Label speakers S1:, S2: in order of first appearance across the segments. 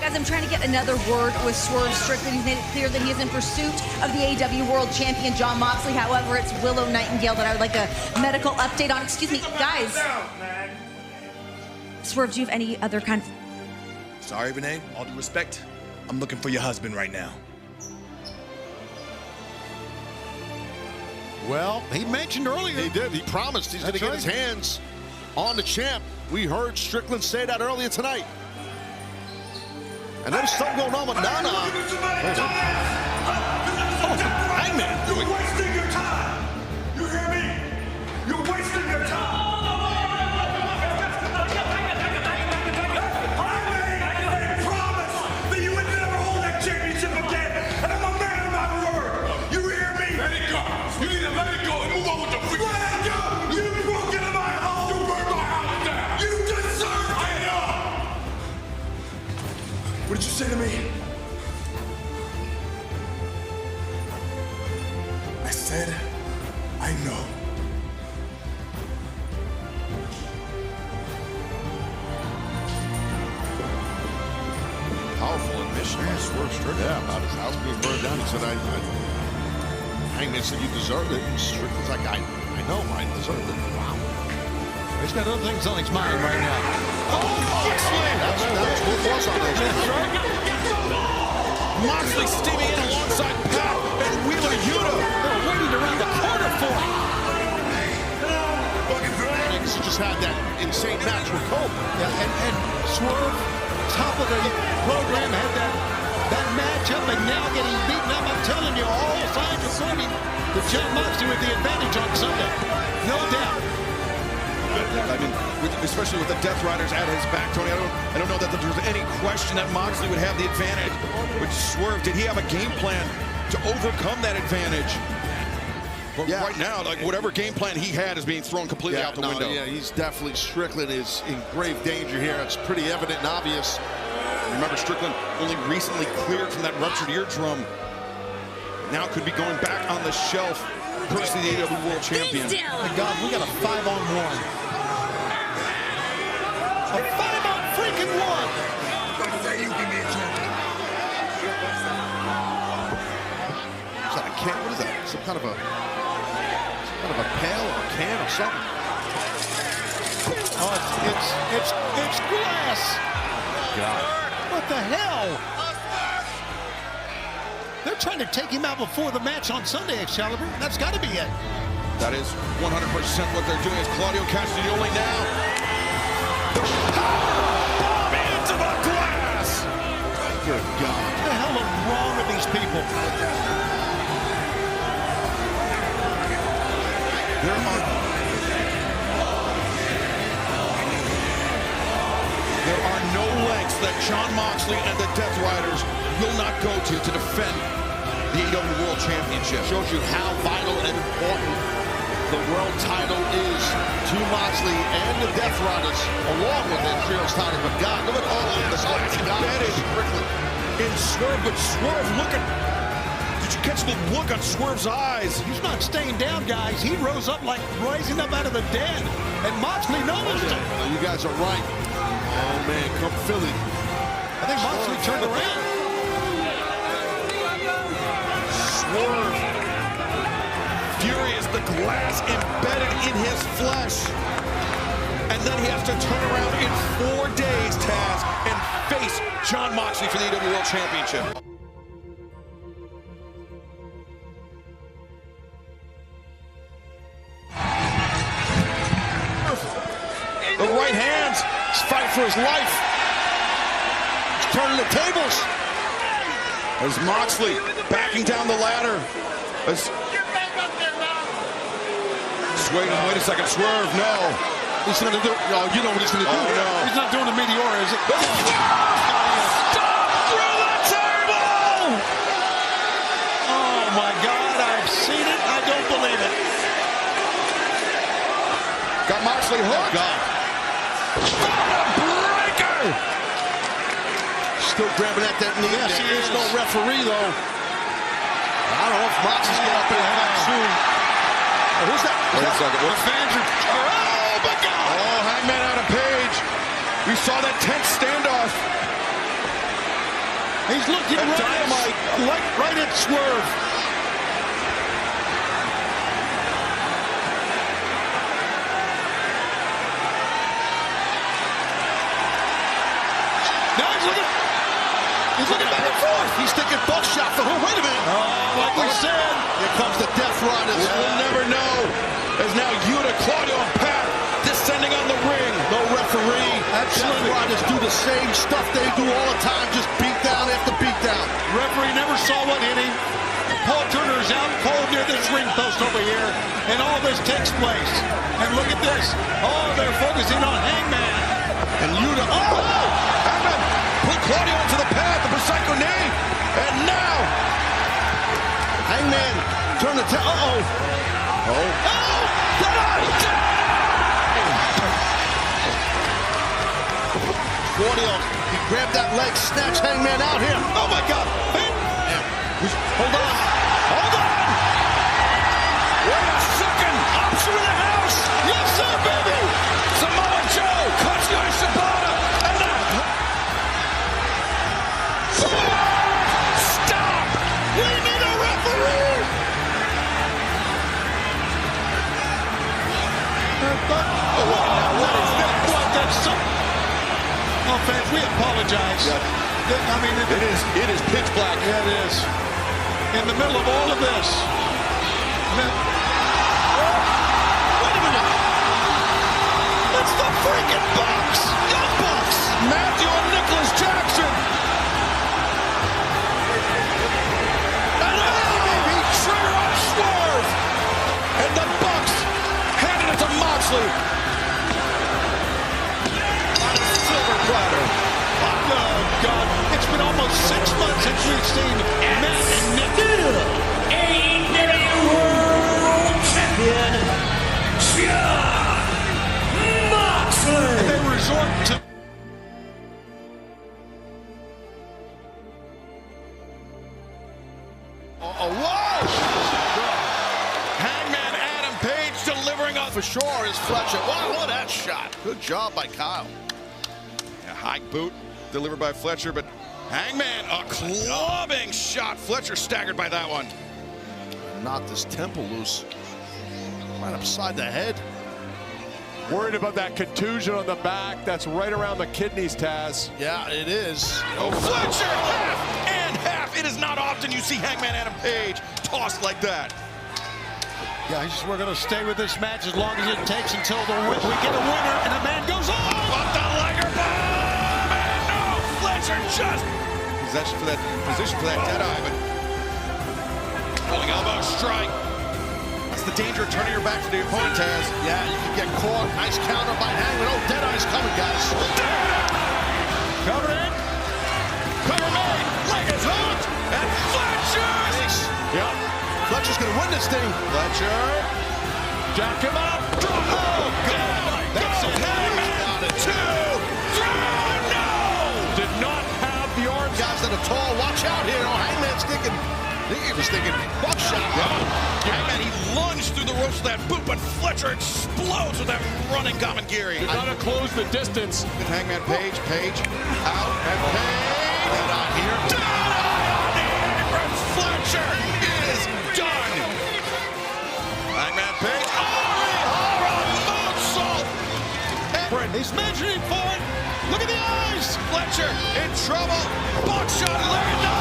S1: Guys, I'm trying to get another word with Swerve Strickland. He's made it clear that he is in pursuit of the AEW World Champion, Jon Moxley. However, it's Willow Nightingale that I would like a medical update on. Excuse me, guys. Swerve, do you have any other kind of...
S2: Sorry, Renee. All due respect, I'm looking for your husband right now.
S3: Well,
S4: He mentioned earlier.
S3: he did. He promised he's going to get his hands on the champ. We heard Strickland say that earlier tonight. And there's something going on with Nana. Hangman.
S5: You're wasting your time. You hear me? You're wasting your time. I made a promise that you would never hold that championship again, and I'm a man of my word. You hear me? Let it go. You need to let it go and move on with the freaking. Let it go. You broke into my home. You burned my house down. You deserve it. I know. What did you say to me? I said, I know.
S3: Powerful admission by Swerve Strickland. Yeah, about his house being burned down. He said, Hangman said you deserved it. And Strickland's like, I know, I deserved it. Wow.
S4: He's got other things on his mind right now.
S3: That's what was on those.
S6: Moxley steaming in alongside Pat and Wheeler Yuta.
S4: They're waiting around the corner for him.
S3: He just had that insane match with Cole.
S4: Yeah, and Swerve, top of the program, had that matchup, and now getting beaten up. I'm telling you, all signs are pointing to Jon Moxley with the advantage on Sunday. No doubt.
S6: I mean, especially with the Death Riders at his back, Tony, I don't know that there's any question that Moxley would have the advantage. But Swerve, did he have a game plan to overcome that advantage? But right now, like whatever game plan he had is being thrown completely out the window.
S3: Yeah, he's definitely, Strickland is in grave danger here. It's pretty evident and obvious.
S6: Remember, Strickland only recently cleared from that ruptured eardrum. Now could be going back on the shelf versus the AEW World Champion.
S4: My God, we got a 5-on-1. A 5-on-freaking-1.
S3: Is that a can? What is that? Some kind of a pail or a can or something?
S4: Oh, it's glass.
S3: God.
S4: What the hell? They're trying to take him out before the match on Sunday, Excalibur. That's got to be it.
S6: That is 100% what they're doing. Is Claudio Castagnoli now? Into the glass!
S3: Good God.
S4: What the hell is wrong with these people?
S6: There are no lengths that Jon Moxley and the Death Riders will not go to defend the AEW World Championship.
S3: Shows you how vital and important the world title is to Moxley and the Death Riders, along with the Trios title. But God, look at all of this.
S6: Embedded in Swerve, but Swerve, look at... Did you catch the look on Swerve's eyes?
S4: He's not staying down, guys. He rose up like rising up out of the dead. And Moxley noticed it.
S3: You guys are right. Oh, man, come Philly.
S4: I think Moxley turned around.
S6: Swerve, furious, the glass embedded in his flesh. And then he has to turn around in 4 days, Taz, and face Jon Moxley for the AEW World Championship. The right hands, he's fighting for his life. He's turning the tables. As Moxley backing down the ladder. As wait a second, Swerve, no.
S3: He's going to do, no, you know what he's going to do.
S6: Oh, no.
S4: He's not doing the Meteora, is it?
S6: Stop through the table!
S4: Oh, my God, I've seen it. I don't believe it.
S6: Got Moxley hooked.
S3: God.
S6: Breaker!
S3: Still grabbing at that knee.
S4: Yes, he
S3: There is
S4: is.
S3: no referee, though. I don't know if Moxley's going up there back soon. Oh, who's that?
S6: Wait a second.
S4: What's Andrew?
S6: Oh, my God! Oh, Hangman out of Page. We saw that tense standoff.
S4: He's looking right at Swerve. Now he's looking back and forth.
S3: He's thinking buckshot for who? Wait a minute.
S4: Like we said.
S3: Here comes the Death Riders.
S6: We'll never know. As now Yuta, Claudio, and Pat descending on the ring.
S3: No referee. Death Riders do the same stuff they do all the time, just beat down after beat down.
S4: Referee never saw one hit him. Paul Turner is out cold near this ring post over here, and all this takes place. And look at this. Oh, they're focusing on Hangman.
S3: And Yuta,
S6: Hangman put Claudio into the pad, the Psycho knee. And now
S3: Hangman turn the Claudio, he grabbed that leg, snatched Hangman out here.
S4: Oh my God!
S3: Hold on.
S6: wait a second. Option in the house.
S4: Yes, sir, baby!
S6: Samoa Joe, Kazuya Shibata, and now stop.
S4: We need a referee! Oh, fans, we apologize. I mean,
S6: it is pitch black.
S4: Yeah, it is. In the middle of all of this. Wait a minute. It's the freaking Bucks! Young Bucks!
S6: Matthew and Nicholas Jackson. And baby, trigger on Swerve. And the Bucks handed it to Moxley. On a silver platter.
S4: Oh, God. It's been almost 6 months since we've seen Matt and Nick.
S5: AEW World Champion, Jon Moxley.
S4: They resort to...
S6: Hangman Adam Page delivering up.
S3: For sure is Fletcher. Wow, what that shot. Good job by Kyle.
S6: A high boot delivered by Fletcher, but Hangman, a clubbing shot. Fletcher staggered by that one.
S3: Knocked his temple loose. Right upside the head.
S7: Worried about that contusion on the back. That's right around the kidneys, Taz.
S3: Yeah, it is.
S6: Oh, Fletcher, half and half. It is not often you see Hangman Adam Page tossed like that.
S4: Guys, we're going to stay with this match as long as it takes until we get a winner and the man goes on.
S6: Up the Liger bomb, and no, Fletcher just possession for that position for that dead eye, but rolling elbow strike. That's the danger of turning your back to the opponent, Taz.
S3: Yeah, you can get caught. Nice counter by Hangman. Oh, Deadeye's coming, guys.
S6: Cover it. Cover made. Leg is hooked. And Fletcher.
S3: Yep. Fletcher's going to win this thing.
S6: Fletcher. Jack him up. Oh, God.
S3: That's it.
S6: Hangman. 2, 3. No.
S7: Did not have the arms.
S3: Guys that are tall, watch out here. Oh, Hangman's thinking. He was thinking buckshot.
S6: Hangman, he lunged through the ropes with that boot, but Fletcher explodes with that running Gamangiri.
S7: Got to close the distance.
S6: With Hangman Page out, and Page.
S3: Dead eye here.
S6: Dead eye on the apron. Fletcher is done. Hangman Page. Horror moonsault. And
S4: He's mentioning for it. Look at the eyes.
S6: Fletcher in trouble. Buckshot, Larry, no.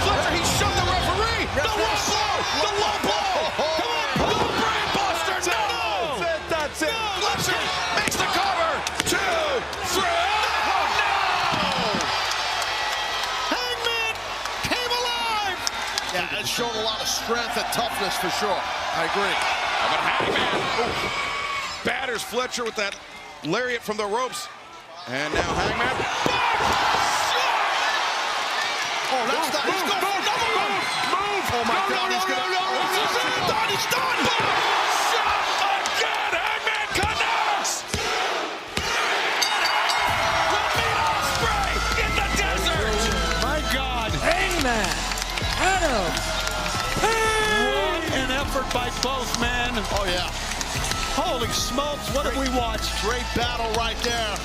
S6: Fletcher, he shoved the referee. The low blow. The low blow. Come on, the brain buster. No.
S7: That's it.
S6: Fletcher makes the cover. 2, 3. No.
S4: Hangman came alive.
S3: Yeah, it showed a lot of strength and toughness for sure. I agree.
S6: But Hangman batters Fletcher with that lariat from the ropes. And now Hangman.
S3: Oh, that's not. He's going for another one.
S7: Move.
S3: Oh my God, he's gonna.
S6: He's done. He's done. Shot again. Hangman connects. We'll meet Ospreay in the desert.
S4: My God.
S8: Hangman Adam Page.
S4: What an effort by both men.
S3: Oh yeah.
S4: Holy smokes, what have we watched?
S3: Great battle right there.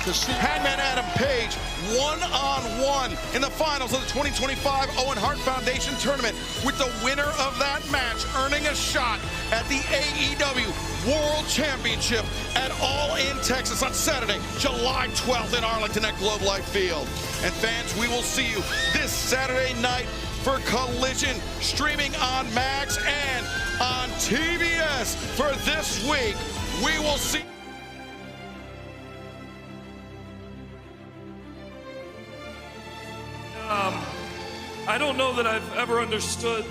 S6: Hangman Adam Page, one-on-one in the finals of the 2025 Owen Hart Foundation Tournament, with the winner of that match earning a shot at the AEW World Championship at All In Texas on Saturday, July 12th in Arlington at Globe Life Field. And fans, we will see you this Saturday night for Collision, streaming on Max and on TBS. For this week, we will see.
S8: I don't know that I've ever understood,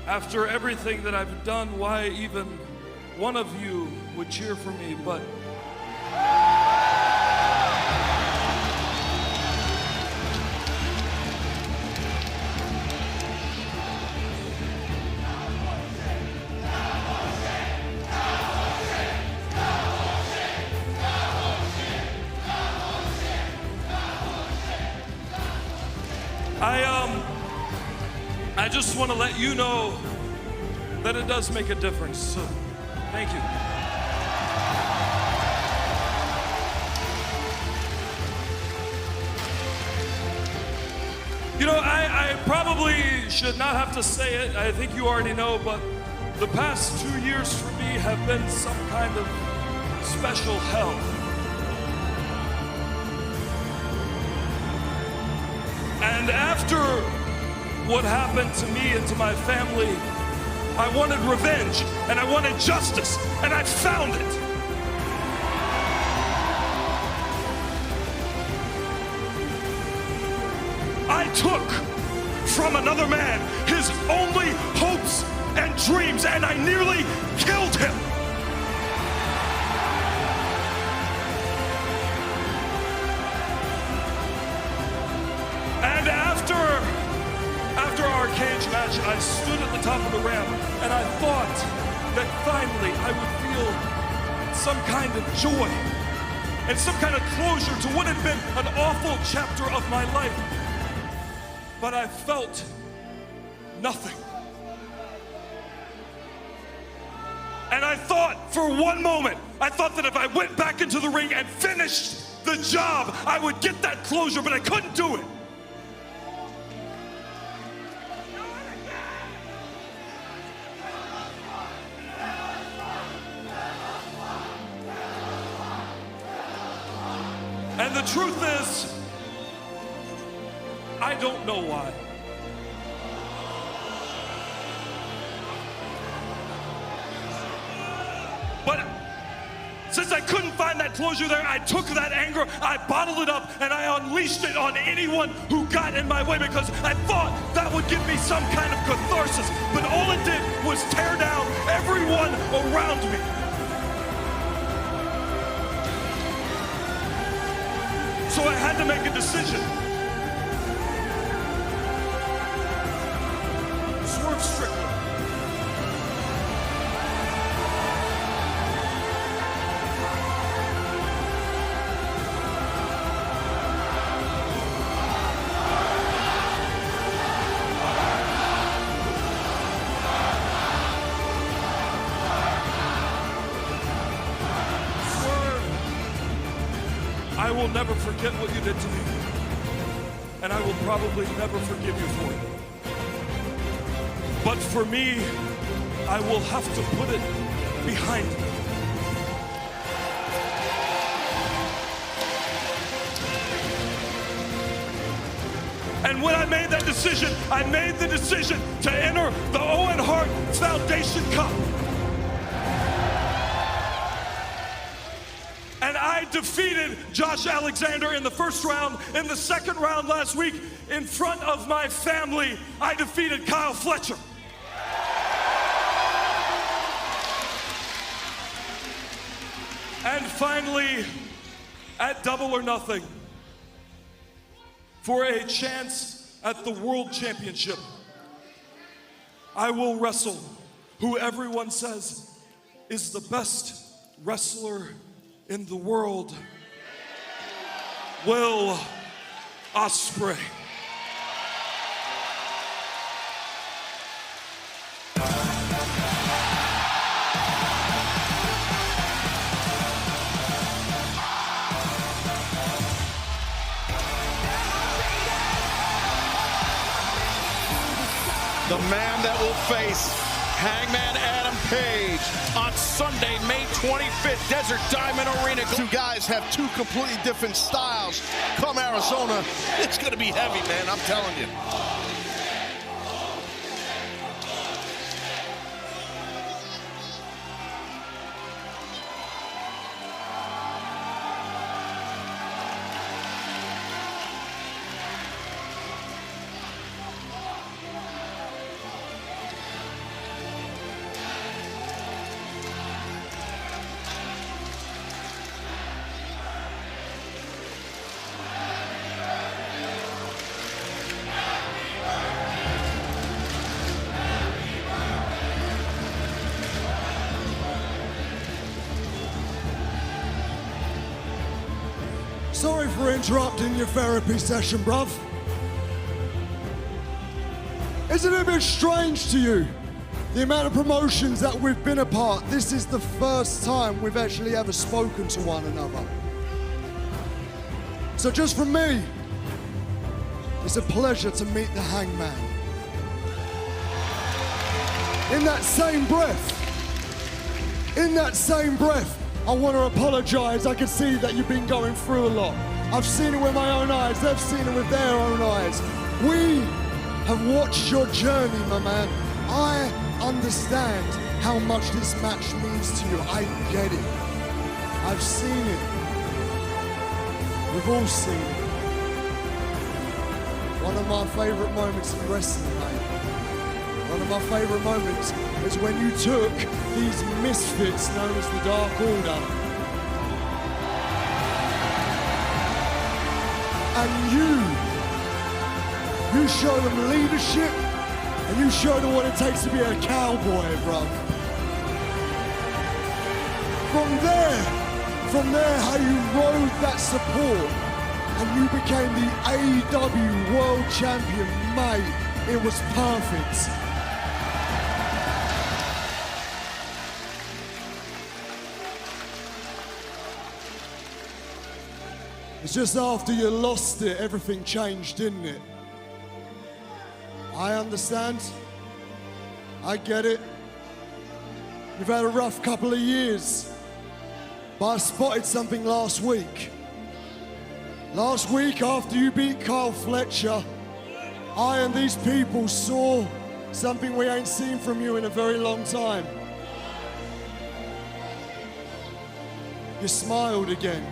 S8: after everything that I've done, why even one of you would cheer for me, but I just want to let you know that it does make a difference. So, thank you. You know, I probably should not have to say it. I think you already know, but the past 2 years for me have been some kind of special hell. And after what happened to me and to my family, I wanted revenge, and I wanted justice, and I found it. I took from another man his only hopes and dreams, and I nearly killed him. And after our cage match, I stood at the top of the ramp, and I thought that finally I would feel some kind of joy and some kind of closure to what had been an awful chapter of my life. But I felt nothing. And I thought for one moment, I thought that if I went back into the ring and finished the job, I would get that closure, but I couldn't do it. And the truth is, I don't know why. But since I couldn't find that closure there, I took that anger, I bottled it up, and I unleashed it on anyone who got in my way, because I thought that would give me some kind of catharsis. But all it did was tear down everyone around me. So I had to make a decision. Swerve Strickland. I will never forget what you did to me, and I will probably never forgive you for it. But for me, I will have to put it behind me. And when I made that decision, I made the decision to enter the Owen Hart Foundation Cup. And I defeated Josh Alexander in the first round. In the second round last week, in front of my family, I defeated Kyle Fletcher. And finally, at Double or Nothing, for a chance at the World Championship, I will wrestle who everyone says is the best wrestler in the world, Will Ospreay.
S6: The man that will face Hangman Adam Page on Sunday, May 25th, Desert Diamond Arena.
S3: Two guys have two completely different styles. Come Arizona, it's going to be heavy, man, I'm telling you.
S9: Sorry for interrupting your therapy session, bruv. Isn't it a bit strange to you? The amount of promotions that we've been a part, this is the first time we've actually ever spoken to one another. So just from me, it's a pleasure to meet the Hangman. In that same breath, I want to apologize. I can see that you've been going through a lot. I've seen it with my own eyes. They've seen it with their own eyes. We have watched your journey, my man. I understand how much this match means to you. I get it. I've seen it. We've all seen it. One of my favorite moments in wrestling, mate. One of my favorite moments is when you took these misfits known as the Dark Order and you showed them leadership and you showed them what it takes to be a cowboy, bro. From there, how you rode that support and you became the AEW World Champion, mate. It was perfect. It's just after you lost it, everything changed, didn't it? I understand. I get it. You've had a rough couple of years. But I spotted something last week. Last week, after you beat Kyle Fletcher, I and these people saw something we ain't seen from you in a very long time. You smiled again.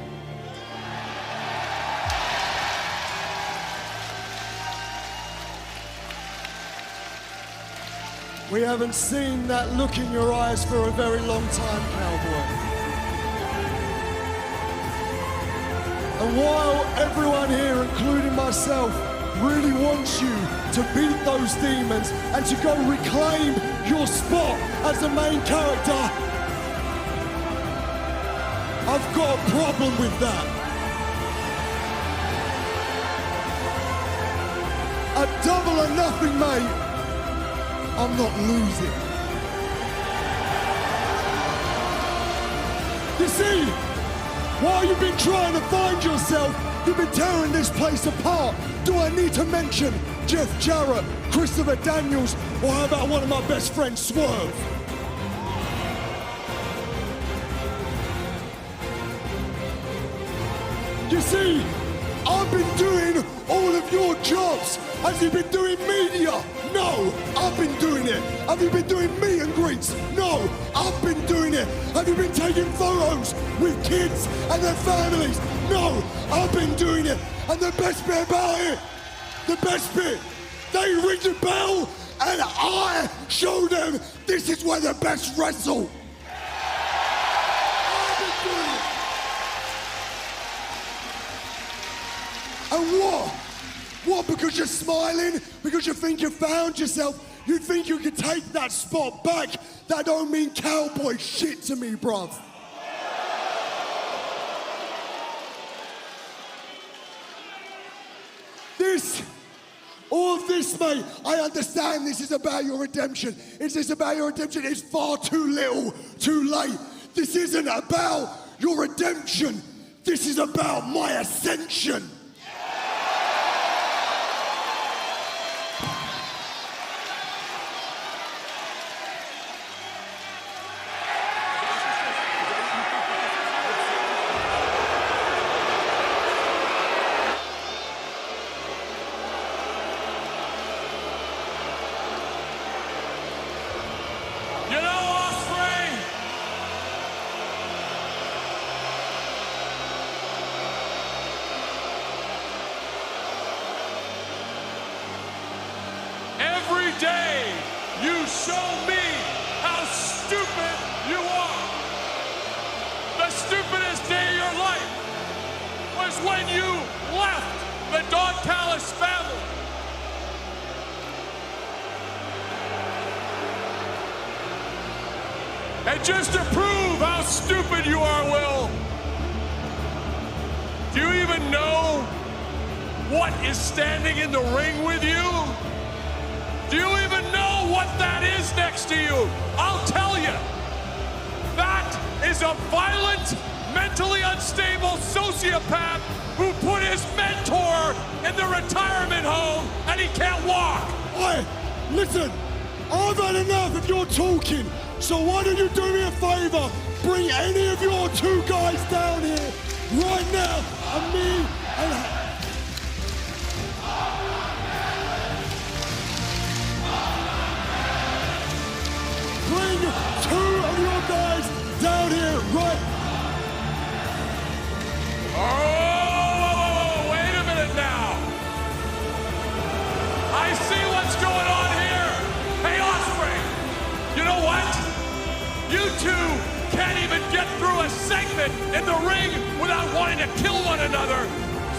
S9: We haven't seen that look in your eyes for a very long time, cowboy. And while everyone here, including myself, really wants you to beat those demons and to go reclaim your spot as the main character, I've got a problem with that. A double or nothing, mate. I'm not losing. You see, while you've been trying to find yourself, you've been tearing this place apart. Do I need to mention Jeff Jarrett, Christopher Daniels, or how about one of my best friends, Swerve? You see, I've been doing all of your jobs. Have you been doing media? No, I've been doing it. Have you been doing meet and greets? No, I've been doing it. Have you been taking photos with kids and their families? No, I've been doing it. And the best bit about it, the best bit, they ring the bell and I show them this is where the best wrestle. I've been doing it. And what? What, because you're smiling? Because you think you found yourself? You think you can take that spot back? That don't mean cowboy shit to me, bruv. All of this, mate, I understand this is about your redemption. Is this about your redemption? It's far too little, too late. This isn't about your redemption. This is about my ascension.
S8: the stupidest day of your life was when you left the Don Callis family. And just to prove how stupid you are, Will, do you even know what is standing in the ring with you? Do you even know what that is next to you? I'll tell you. That is a violent, mentally unstable sociopath who put his mentor in the retirement home and he can't walk.
S9: Hey, listen, I've had enough of your talking, so why don't you do me a favor? Bring any of your two guys down here right now, and me and... Bring two of your guys down here right...
S8: Oh, wait a minute now. I see what's going on here. Hey, Ospreay, you know what? You two can't even get through a segment in the ring without wanting to kill one another.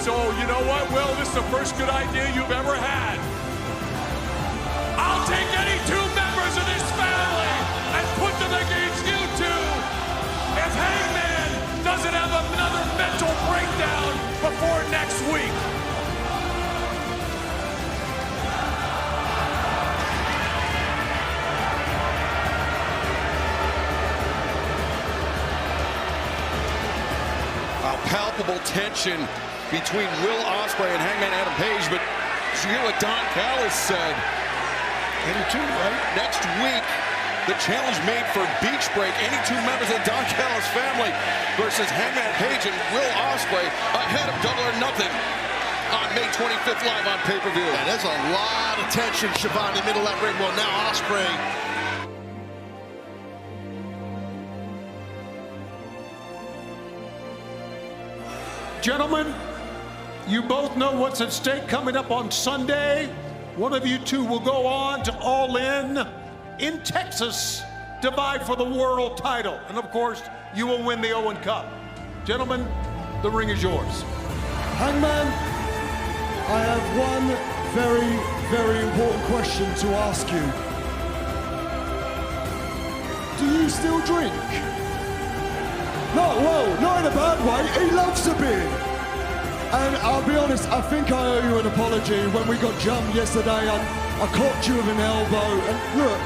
S8: So, you know what, Will? This is the first good idea you've ever had. I'll take any two members of this family and put them against you two. If Hangman doesn't have another mental breakdown before next week.
S6: Palpable tension between Will Ospreay and Hangman Adam Page, but did you hear what Don Callis said?
S9: Any two, right?
S6: Next week, the challenge made for Beach Break, any two members of the Don Callis family versus Hangman Page and Will Ospreay ahead of Double or Nothing on May 25th live on pay-per-view.
S3: Yeah, there's a lot of tension, Siobhan, in the middle of that ring. Well, now Ospreay.
S4: Gentlemen, you both know what's at stake coming up on Sunday. One of you two will go on to All In Texas to vie for the world title. And of course, you will win the Owen Cup. Gentlemen, the ring is yours.
S9: Hangman, I have one very, very important question to ask you. Do you still drink? No, well, not in a bad way. He loves a beer. And I'll be honest, I think I owe you an apology. When we got jumped yesterday, I caught you with an elbow. And look,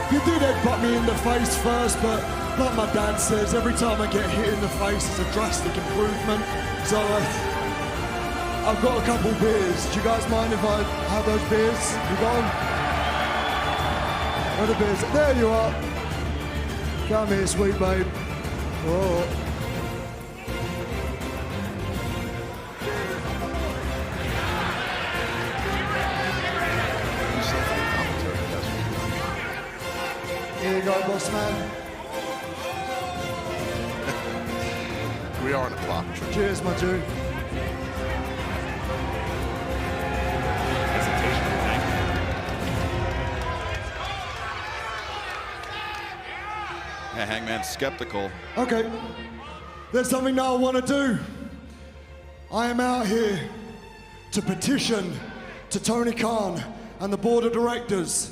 S9: you did headbutt me in the face first, but like my dad says, every time I get hit in the face, it's a drastic improvement. So I've got a couple beers. Do you guys mind if I have those beers? You got them? Where are the beers? There you are. Come here, sweet babe. Whoa. Here you go, boss man.
S3: We are on a clock.
S9: Cheers, my dude.
S6: Yeah, Hangman's skeptical.
S9: Okay, there's something that I want to do. I am out here to petition to Tony Khan and the board of directors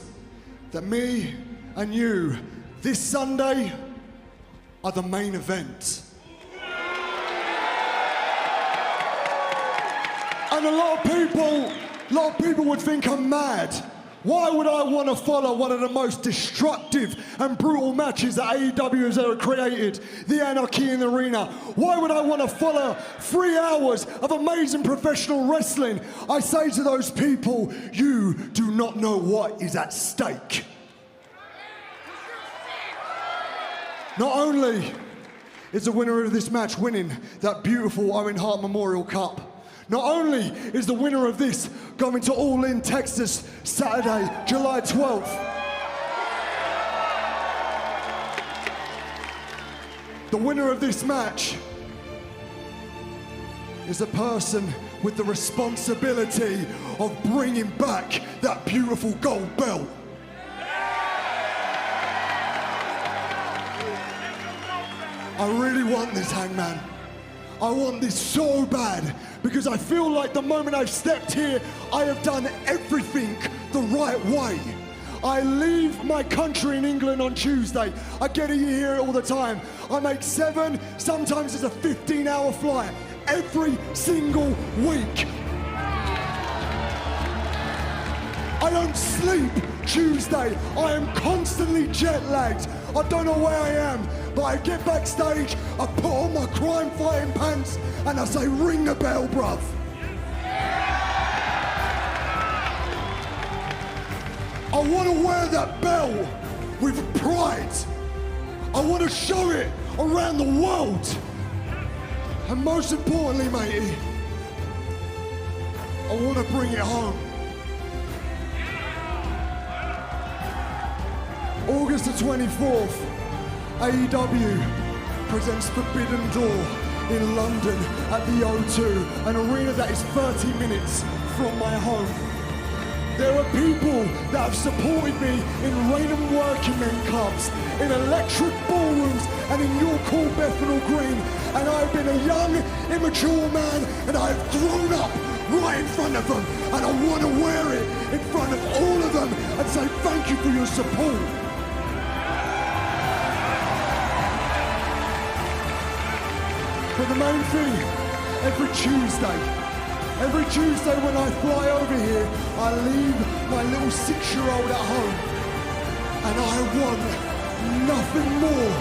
S9: that me and you this Sunday are the main event. And a lot of people would think I'm mad. Why would I want to follow one of the most destructive and brutal matches that AEW has ever created, the Anarchy in the Arena? Why would I want to follow 3 hours of amazing professional wrestling? I say to those people, you do not know what is at stake. Not only is the winner of this match winning that beautiful Owen Hart Memorial Cup, not only is the winner of this going to All In Texas Saturday, July 12th, the winner of this match is a person with the responsibility of bringing back that beautiful gold belt. I really want this, Hangman. I want this so bad because I feel like the moment I've stepped here, I have done everything the right way. I leave my country in England on Tuesday. I get to hear it all the time. I make 7, sometimes it's a 15-hour flight every single week. I don't sleep Tuesday. I am constantly jet lagged. I don't know where I am, but I get backstage, I put on my crime fighting pants, and I say, ring the bell, bruv. I want to wear that bell with pride. I want to show it around the world. And most importantly, matey, I want to bring it home. August the 24th, AEW presents Forbidden Door in London at the O2, an arena that is 30 minutes from my home. There are people that have supported me in Raynham Working Men Clubs, in electric ballrooms, and in your cool Bethnal Green. And I've been a young, immature man, and I've grown up right in front of them. And I want to wear it in front of all of them and say thank you for your support. But the main thing, every Tuesday when I fly over here, I leave my little 6-year-old at home. And I want nothing more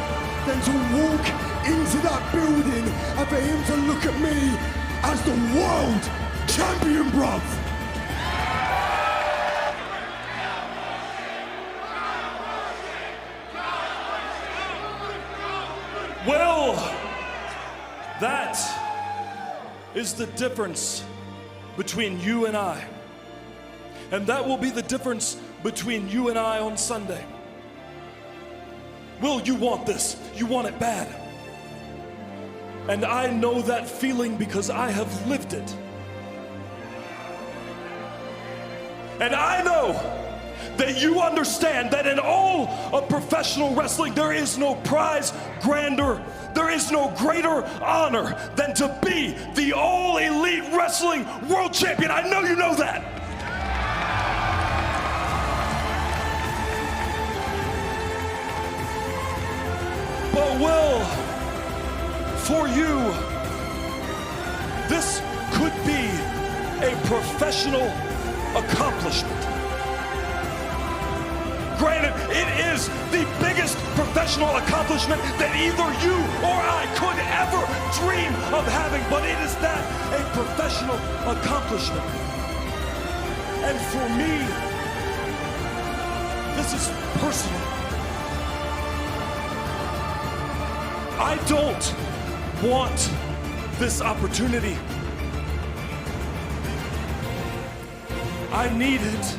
S9: than to walk into that building and for him to look at me as the world champion, bruv.
S8: Well, that is the difference between you and I. And that will be the difference between you and I on Sunday. Will, you want this. You want it bad. And I know that feeling because I have lived it. And I know that you understand that in all of professional wrestling, there is no prize grander, there is no greater honor than to be the All Elite Wrestling World Champion. I know you know that. But Will, for you, this could be a professional accomplishment. Granted, it is the biggest professional accomplishment that either you or I could ever dream of having, but it is that, a professional accomplishment. And for me, this is personal. I don't want this opportunity. I need it.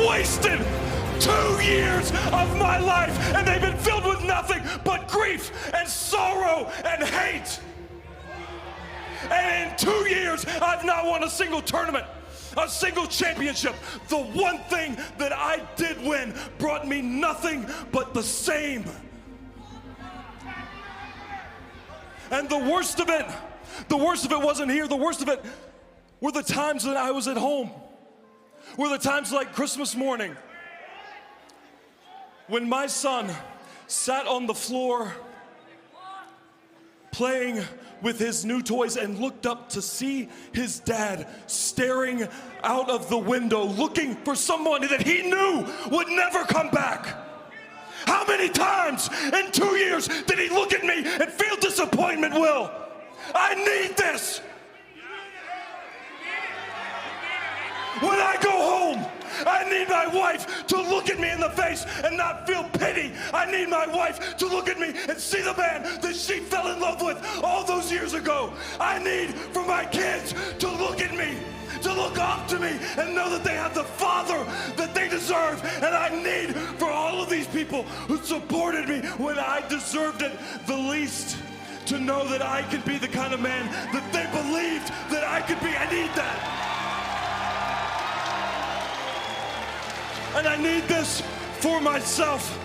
S8: Wasted 2 years of my life, and they've been filled with nothing but grief and sorrow and hate. And in 2 years, I've not won a single tournament, a single championship. The one thing that I did win brought me nothing but the same. And the worst of it wasn't here. The worst of it were the times that I was at home. Were the times like Christmas morning when my son sat on the floor playing with his new toys and looked up to see his dad staring out of the window looking for someone that he knew would never come back. How many times in 2 years did he look at me and feel disappointment, Will? I need this. When I go home, I need my wife to look at me in the face and not feel pity. I need my wife to look at me and see the man that she fell in love with all those years ago. I need for my kids to look at me, to look up to me and know that they have the father that they deserve. And I need for all of these people who supported me when I deserved it the least to know that I can be the kind of man that they believed that I could be. I need that. And I need this for myself,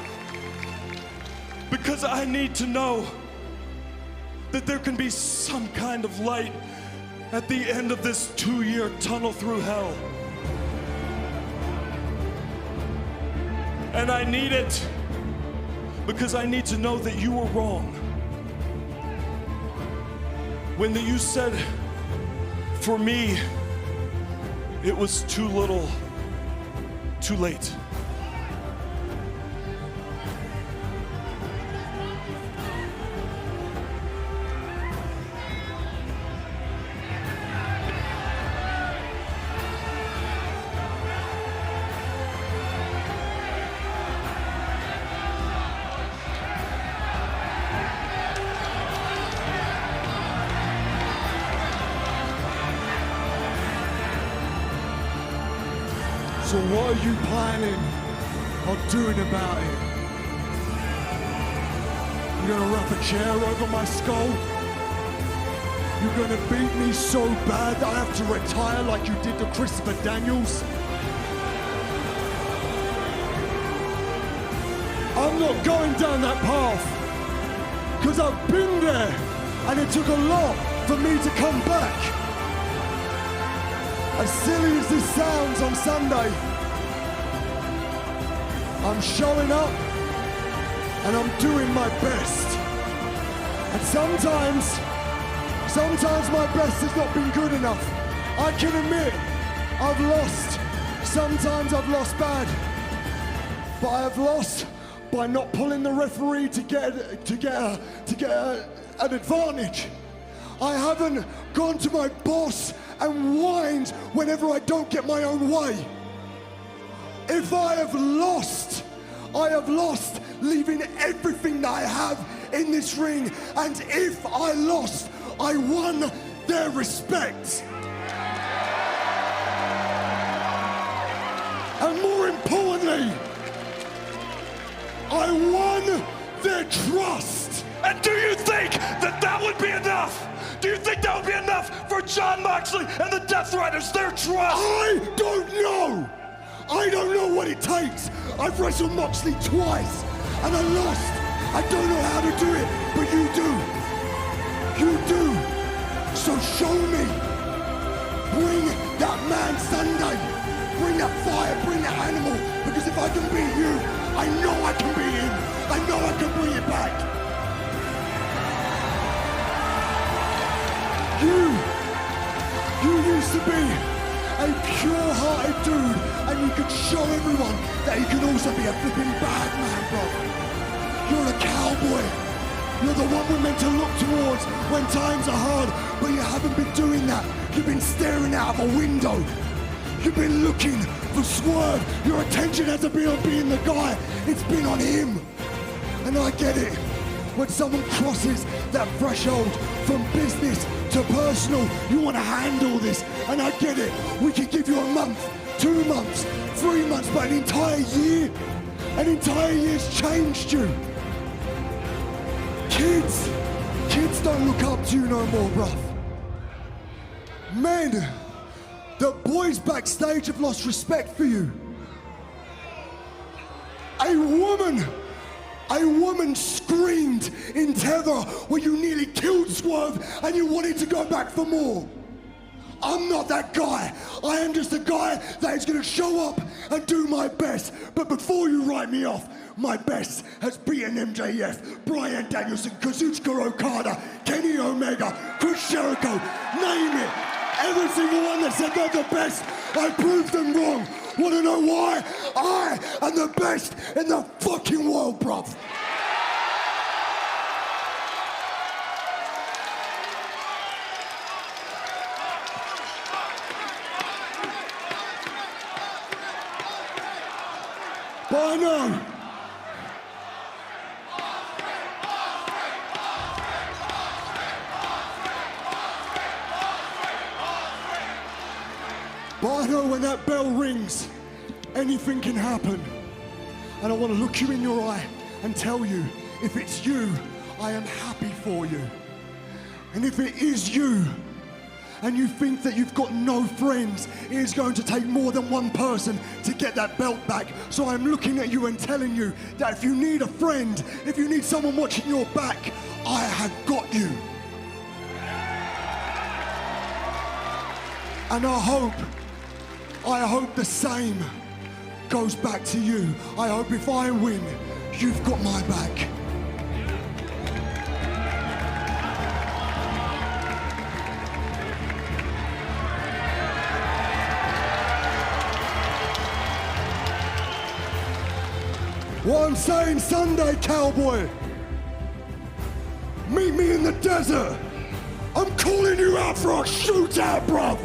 S8: because I need to know that there can be some kind of light at the end of this 2-year tunnel through hell. And I need it because I need to know that you were wrong. When you said, for me, it was too little, too late.
S9: So what are you planning on doing about it? You're gonna wrap a chair over my skull? You're gonna beat me so bad that I have to retire like you did to Christopher Daniels? I'm not going down that path, because I've been there, and it took a lot for me to come back. As silly as this sounds on Sunday, I'm showing up and I'm doing my best. And sometimes my best has not been good enough. I can admit I've lost. Sometimes I've lost bad. But I have lost by not pulling the referee to get an advantage. I haven't gone to my boss and whined whenever I don't get my own way. If I have lost leaving everything that I have in this ring. And if I lost, I won their respect. And more importantly, I won their trust.
S8: And do you think that that would be enough? Do you think that would be enough for Jon Moxley and the Death Riders, their trust?
S9: I don't know. I don't know what it takes. I've wrestled Moxley twice, and I lost. I don't know how to do it, but you do. You do. So show me. Bring that man Sunday. Bring that fire, bring that animal. Because if I can beat you, I know I can beat him. I know I can bring it back. You used to be a pure-hearted dude, and you could show everyone that you can also be a flipping bad man, bro. You're a cowboy. You're the one we're meant to look towards when times are hard, but you haven't been doing that. You've been staring out of a window. You've been looking for Swerve. Your attention hasn't been on being the guy. It's been on him. And I get it. When someone crosses that threshold from business to personal, you want to handle this. And I get it. We can give you a month, 2 months, 3 months, but an entire year's changed you. Kids don't look up to you no more, bruv. Men, the boys backstage have lost respect for you. A woman screamed in terror when you nearly killed Swerve and you wanted to go back for more. I'm not that guy. I am just a guy that is going to show up and do my best. But before you write me off, my best has beaten MJF, Bryan Danielson, Kazuchika Okada, Kenny Omega, Chris Jericho, name it. Every single one that said they're the best, I proved them wrong. Want to know why? I am the best in the fucking world, bruv. But I know. But I know when that bell rings, anything can happen. And I want to look you in your eye and tell you, if it's you, I am happy for you. And if it is you, and you think that you've got no friends, it is going to take more than one person to get that belt back. So I'm looking at you and telling you that if you need a friend, if you need someone watching your back, I have got you. And I hope the same goes back to you. I hope if I win, you've got my back. What I'm saying Sunday, cowboy, meet me in the desert. I'm calling you out for a shootout, bruv.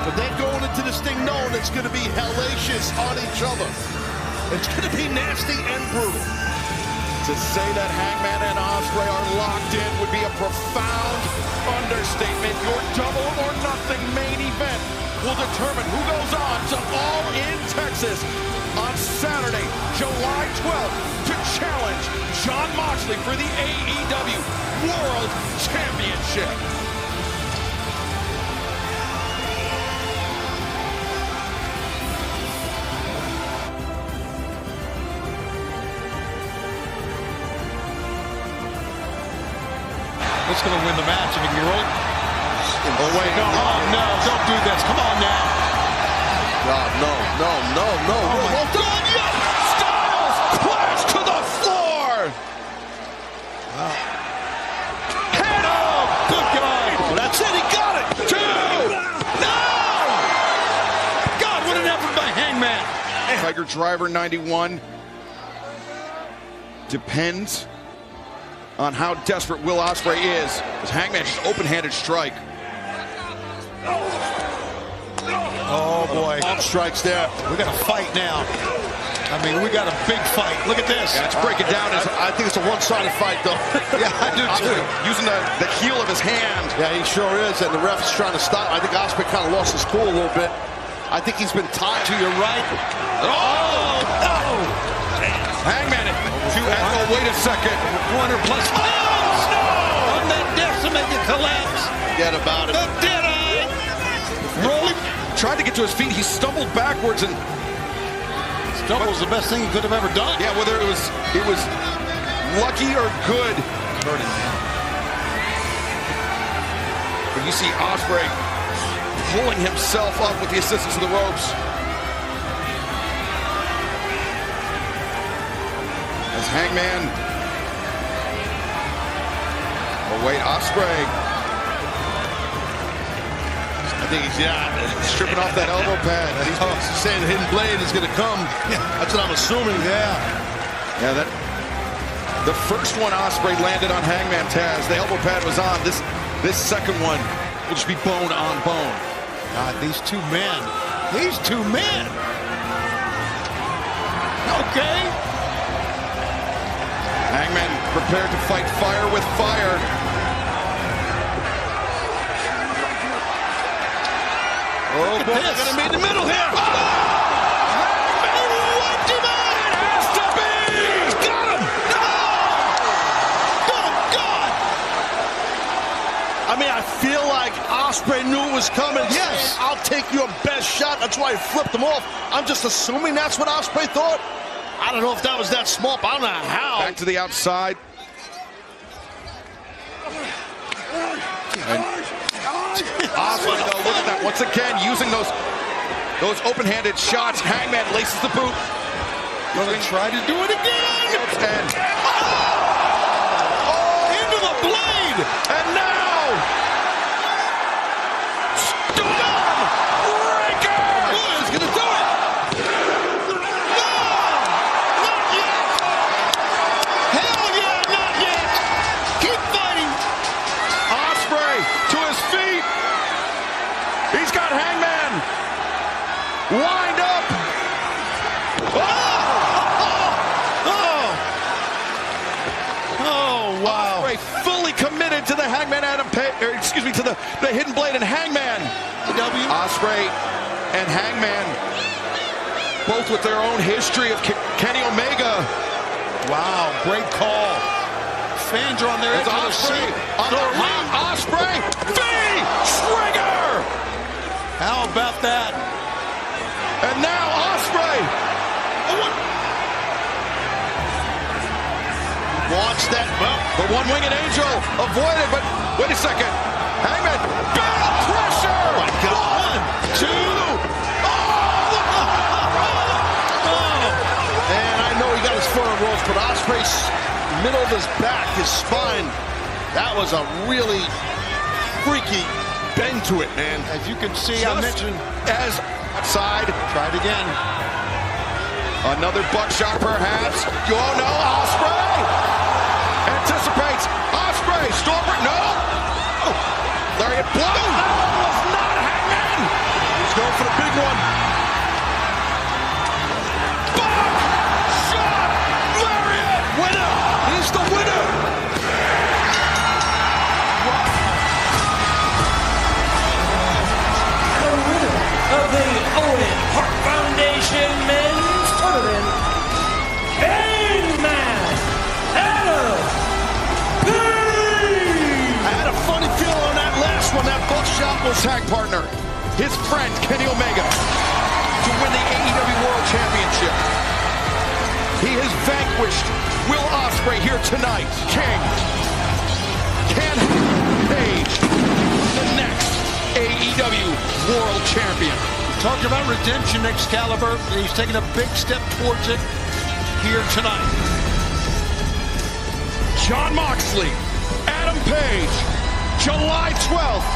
S3: But they're going into this thing knowing it's going to be hellacious on each other. It's going to be nasty and brutal.
S6: To say that Hangman and Ospreay are locked in would be a profound understatement. Your double or nothing main event will determine who goes on to All In Texas on Saturday, July 12th to challenge Jon Moxley for the AEW World Championship.
S4: What's going to win the match? If you can roll? Oh, wait. No, no, don't do this. Come on now.
S3: No. Well done, yes! Styles clash to the floor!
S4: Wow. Head up! Good guy.
S3: Oh, that's it, he got it! 2! No!
S4: God, what an effort by Hangman.
S6: Tiger Driver 91 depends on how desperate Will Ospreay is. As Hangman just open-handed strike.
S4: Oh boy.
S3: Arm strikes there.
S4: We got a fight now. I mean, we got a big fight. Look at this.
S6: Yeah, let's break it down.
S3: I think it's a one-sided fight, though.
S4: Yeah, I do too.
S6: Using the heel of his hand.
S3: Yeah, he sure is, and the ref is trying to stop. I think Ospreay kind of lost his cool a little bit. I think he's been tied.
S4: To your right. Oh, no!
S6: Hangman, wait a second.
S4: 400 plus pounds! No! On that decimated collapse.
S3: Forget about it.
S4: The dead eye.
S6: Rolling. Tried to get to his feet. He stumbled backwards and
S4: Stumble was the best thing he could have ever done.
S6: yeah, whether it was lucky or good.
S4: Hurting, man.
S6: But you see Ospreay pulling himself up with the assistance of the ropes. As Hangman. Oh wait, Ospreay.
S3: I think he's stripping off that elbow pad. He's saying the hidden blade is going to come. That's what I'm assuming.
S6: Yeah, the first one Ospreay landed on Hangman Taz. The elbow pad was on. This second one will just be bone on bone.
S4: God, these two men. Okay.
S6: Hangman prepared to fight fire with fire.
S3: Oh, boy, they're going to be in the middle here. Oh! What demand it has to be! He's got him! No! Good God! I mean, I feel like Ospreay knew it was coming.
S4: Yes.
S3: I'll take your best shot. That's why he flipped him off. I'm just assuming that's what Ospreay thought. I don't know if that was that smart, but I don't know how.
S6: Back to the outside. Ospreay, though, look at that. Once again, using those open-handed shots. Hangman laces the boot.
S4: Gonna try to do it again.
S6: And
S4: Into the blade.
S6: And now, Stormbreaker!
S4: He's gonna do it. No! Not yet. Hell yeah, not yet. Keep fighting.
S6: Hangman Adam Page, to the Hidden Blade and Hangman. Ospreay and Hangman, both with their own history of Kenny Omega.
S4: Wow, great call. Fans are on their edge of their seat.
S6: On the ring, Ospreay, V-Trigger!
S4: How about that?
S6: And now Ospreay.
S4: Watch that.
S6: The one-winged angel avoided, but wait a second. Hangman, big pressure!
S4: Oh my God. 1, 2. And I know he got his foot on ropes, but Ospreay's middle of his back, his spine, that was a really freaky bend to it, man. As you can see, I mentioned
S6: as outside.
S4: Try it again.
S6: Another buckshot, perhaps. Oh no, Ospreay anticipates. Ospreay, Stormer, no. Oh, lariat blow. That was not Hangman.
S4: He's going for the big one.
S6: Buckshot, lariat, winner. He's the winner.
S10: Of the Owen Hart Foundation Men's Tournament, Hangman Adam Page!
S6: I had a funny feeling on that last one. That buckshot was tag partner, his friend Kenny Omega, to win the AEW World Championship. He has vanquished Will Ospreay here tonight. King can Page, the next AEW World Champion.
S4: Talking about redemption, Excalibur. He's taking a big step towards it here tonight.
S6: Jon Moxley, Adam Page, July 12th,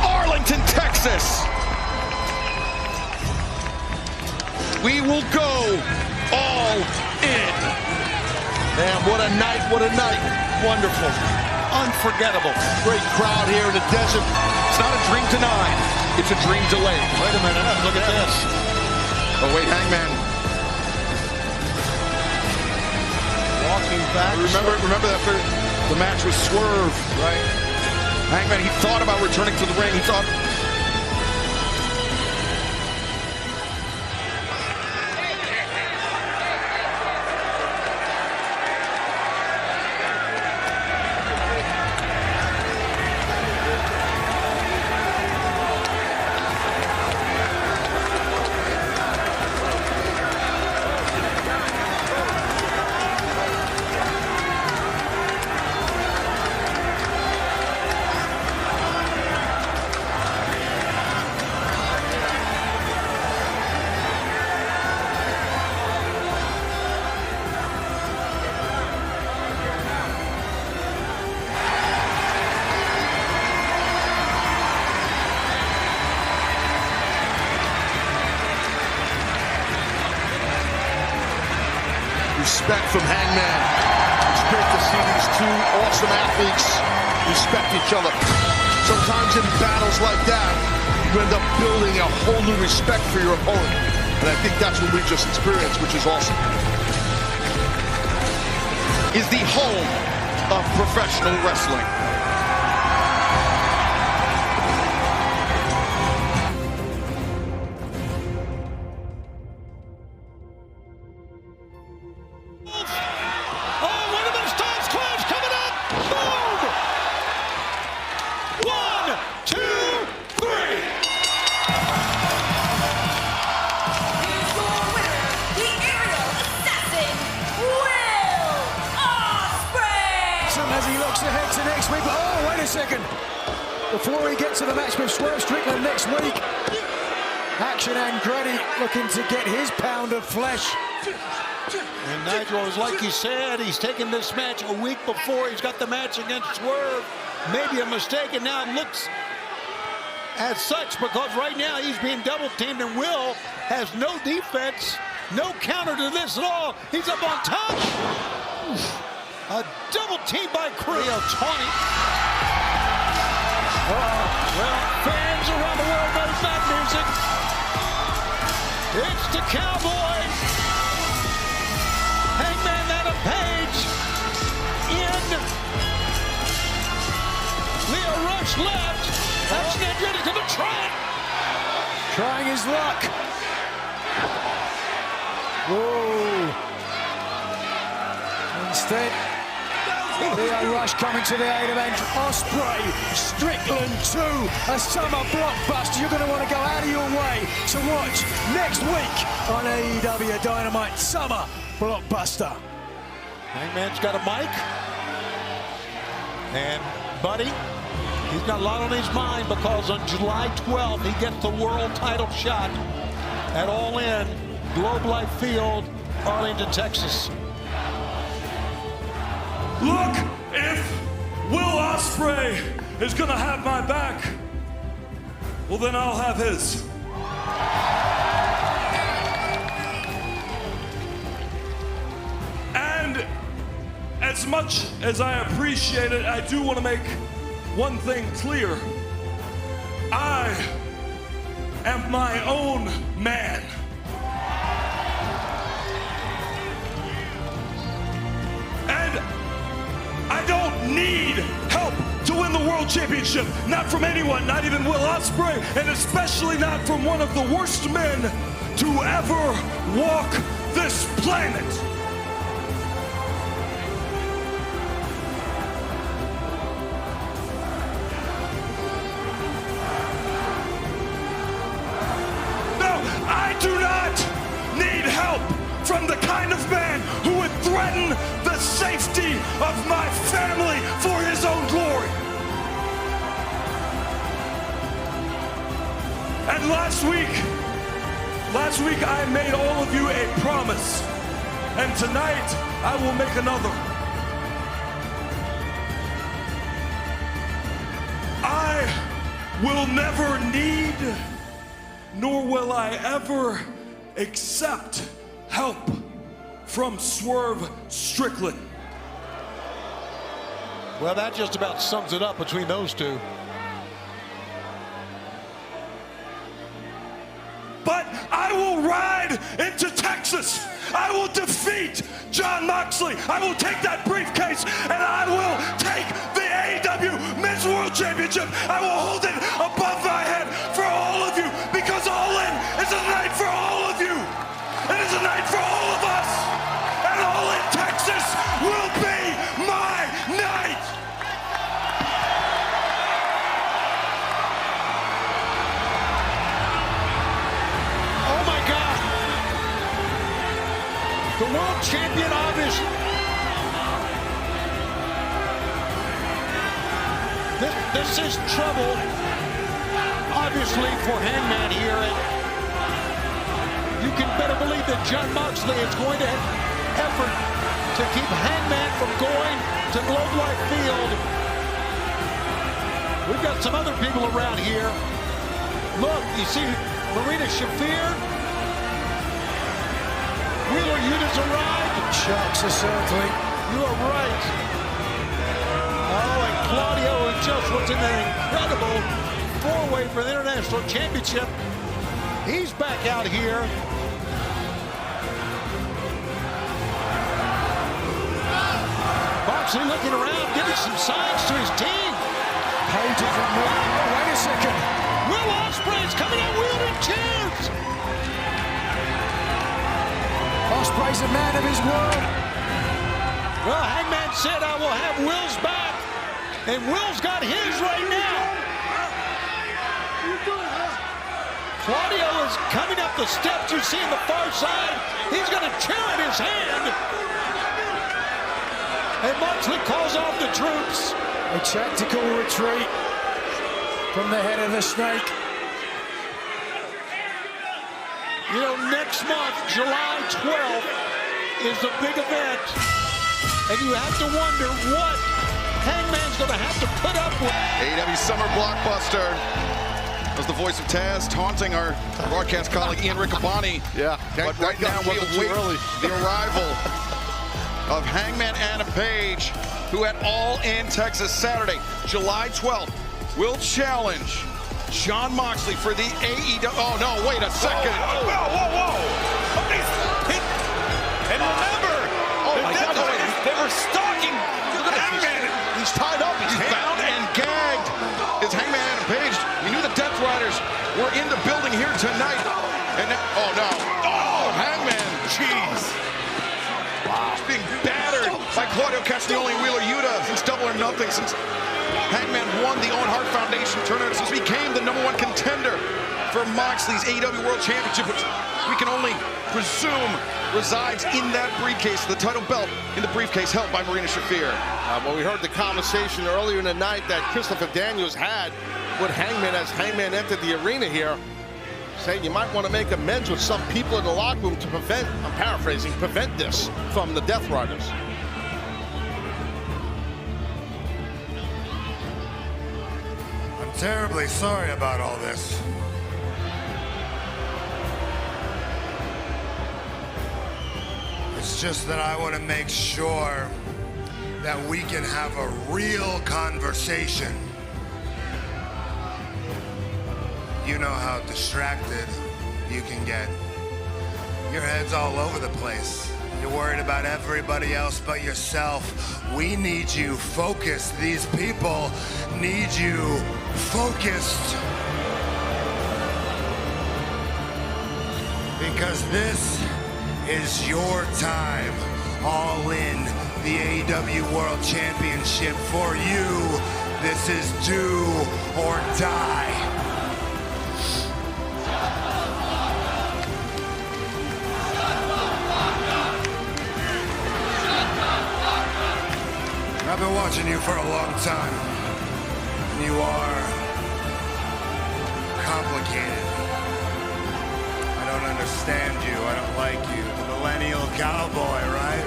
S6: Arlington, Texas. We will go all in.
S4: Man, what a night, what a night. Wonderful. Unforgettable. Great crowd here in the desert.
S6: It's not a dream denied. It's a dream delayed.
S4: Wait a minute. Look at this.
S6: Oh, wait, Hangman.
S4: Walking back.
S6: Remember that the match was Swerve.
S4: Right.
S6: Hangman, he thought about returning to the ring. He thought...
S4: Respect from Hangman. It's great to see these two awesome athletes respect each other. Sometimes in battles like that, you end up building a whole new respect for your opponent. And I think that's what we just experienced, which is awesome.
S6: Is the home of professional wrestling.
S10: As he looks ahead to next week, but oh, wait a second. Before he gets to the match with Swerve Strickland next week, Action Andretti looking to get his pound of flesh.
S4: And Nigel, like you said, he's taken this match a week before. He's got the match against Swerve. Maybe a mistake, and now it looks as such because right now he's being double teamed and Will has no defense, no counter to this at all. He's up on top. A double team by Creo Tawny. Well, fans around the world know that music. It's the Cowboy. Hangman Adam Page in
S10: Trying his luck. Whoa. Instead, Leo Rush coming to the aid of Ospreay. Strickland 2, a summer blockbuster. You're going to want to go out of your way to watch next week on AEW Dynamite Summer Blockbuster.
S4: Hangman's got a mic. And Buddy, he's got a lot on his mind because on July 12th, he gets the world title shot at All In, Globe Life Field, Arlington, Texas.
S8: Look, if Will Ospreay is gonna have my back, well then I'll have his. And as much as I appreciate it, I do want to make one thing clear. I am my own man. And I don't need help to win the World Championship. Not from anyone, not even Will Ospreay, and especially not from one of the worst men to ever walk this planet. I do not need help from the kind of man who would threaten the safety of my family for his own glory. And last week I made all of you a promise, and tonight I will make another. I will never need, nor will I ever accept help from Swerve Strickland.
S4: Well, that just about sums it up between those two.
S8: But I will ride into Texas. I will defeat Jon Moxley. I will take that briefcase and I will take the AEW Men's World Championship. I will hold it above my head for all of you, because All In is a night for all of you. It is a night for all of us. And All In Texas will be my night.
S4: Oh my God! The world champion, obviously. This is trouble, obviously, for Hangman here. And you can better believe that Jon Moxley is going to have effort to keep Hangman from going to Globe Life Field. We've got some other people around here. Look, you see Marina Shafir. Wheeler Yutas arrived.
S10: Sharks are circling.
S4: You are right. Oh, and Claudio, who just was in an incredible four-way for the International Championship. He's back out here. Moxley looking around, giving some signs to his team.
S10: Page even more. Oh, wait a second.
S4: Will Ospreay's coming out wielding chairs.
S10: Ospreay's a man of his word.
S4: Well, Hangman said, I will have Will's back. And Will's got his right now. Claudio is coming up the steps you see on the far side. He's got a chair in his hand. And Moxley calls off the troops.
S10: A tactical retreat from the head of the snake.
S4: You know, next month, July 12th, is the big event. And you have to wonder what Hangman's going to have to put up with.
S6: AEW Summer Blockbuster. That's the voice of Taz taunting our broadcast colleague Ian Riccaboni.
S7: Yeah,
S6: but right now we await the arrival of Hangman Adam Page, who at All In Texas Saturday, July 12th, will challenge Jon Moxley for the AEW. Oh no, wait a second.
S5: Whoa. And remember, they were stalking Hangman.
S6: He's tied up. He's bound and gagged. It's Hangman Adam Page. We knew the Death Riders were in the building here tonight. being battered by Claudio Castagnoli and Wheeler Yuta since Double or Nothing, since Hangman won the Owen Hart Foundation tournament, since he became the #1 contender for Moxley's AEW World Championship, which we can only presume resides in that briefcase, the title belt in the briefcase held by Marina Shafir.
S3: Well, we heard the conversation earlier in the night that Christopher Daniels had with Hangman as Hangman entered the arena here, saying you might want to make amends with some people in the locker room to prevent, I'm paraphrasing, prevent this from the Death Riders.
S5: I'm terribly sorry about all this. It's just that I want to make sure that we can have a real conversation. You know how distracted you can get. Your head's all over the place. You're worried about everybody else but yourself. We need you focused. These people need you focused. Because this is your time. All in the AEW World Championship for you. This is do or die. I've been watching you for a long time. You are complicated. I don't understand you. I don't like you. The millennial cowboy, right?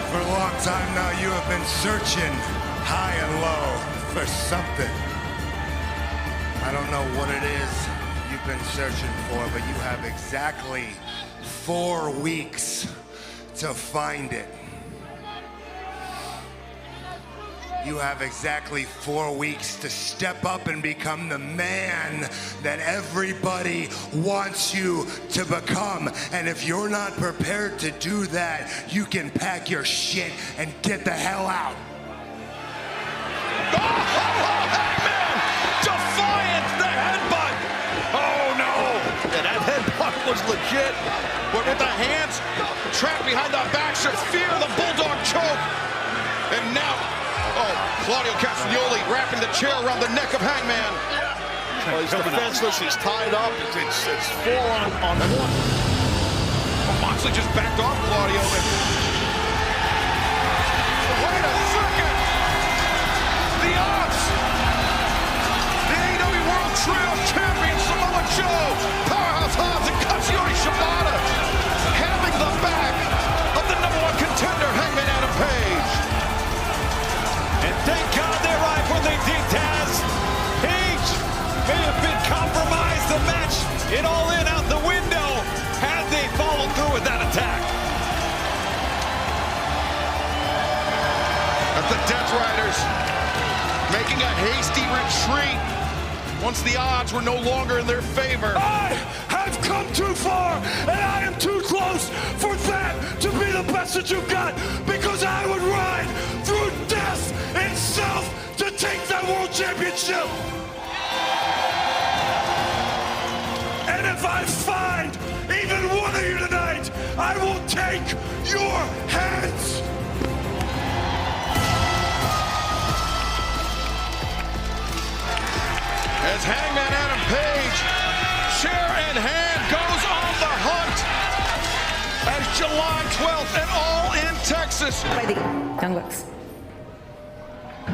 S5: For a long time now, you have been searching high and low for something. I don't know what it is you've been searching for, but you have exactly 4 weeks to find it. You have exactly 4 weeks to step up and become the man that everybody wants you to become. And if you're not prepared to do that, you can pack your shit and get the hell out.
S6: Defiant, the headbutt! Oh no!
S3: And that headbutt was legit.
S6: But with the hands trapped behind the back, Shafir, the Bulldog choke. And now, Claudio Castagnoli wrapping the chair around the neck of Hangman.
S3: Well, he's defenseless, he's tied up, it's 4 on 1.
S6: Well, Moxley just backed off Claudio. Wait a second! The odds! The AEW World Trio Champion Samoa Joe, Powerhouse Hobbs, and Katsuyori Shibata having the back of the #1 contender, Hangman Adam Page.
S10: And thank God they're right when they did, Taz. Page may have been compromised. The match, it all in out the window, had they followed through with that attack.
S6: At the Death Riders making a hasty retreat once the odds were no longer in their favor.
S8: I have come too far, and I am too close for that to be the best that you've got, because I would ride through death itself to take that world championship. And if I find even one of you tonight, I will take your hands.
S6: As Hangman Adam Page, chair in hand, goes on the hunt as July 12th and All In Texas.
S1: By the Young Bucks.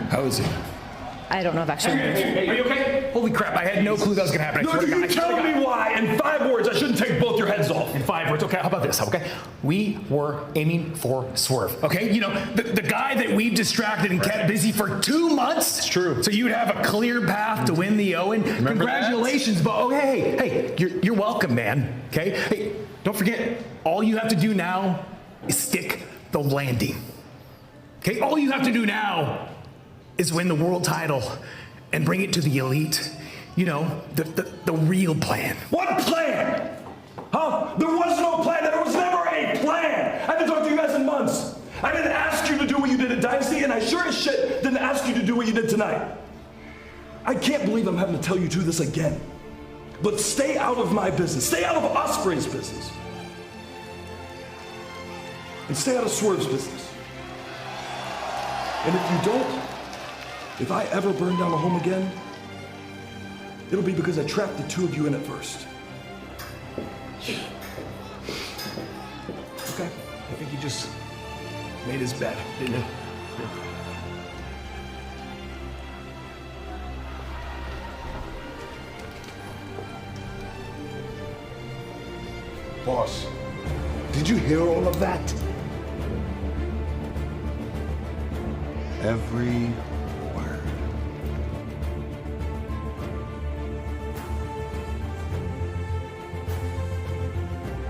S11: How is he?
S1: I don't know if actually.
S11: Hey, are you okay? Holy crap, I had no clue that was gonna happen.
S8: No, you tell me why in 5 words I shouldn't take both your heads off.
S11: In 5 words, okay, how about this, okay? We were aiming for Swerve, okay? You know, the guy that we've distracted and kept busy for 2 months. It's true. So you'd have a clear path to win the Owen. Congratulations, but oh, hey, you're welcome, man, okay? Hey, don't forget, all you have to do now is stick the landing, okay? All you have to do now is win the world title and bring it to the elite. You know, the real plan.
S8: What plan? Huh? There was no plan. There was never a plan. I haven't talked to you guys in months. I didn't ask you to do what you did at Dynasty, and I sure as shit didn't ask you to do what you did tonight. I can't believe I'm having to tell you to do this again. But stay out of my business. Stay out of Ospreay's business.
S9: and stay out of Swerve's business. And if you don't, if I ever burn down a home again, it'll be because I trapped the two of you in it first.
S10: Okay, I think he just made his bed, didn't he?
S9: Boss, did you hear all of that? Every word.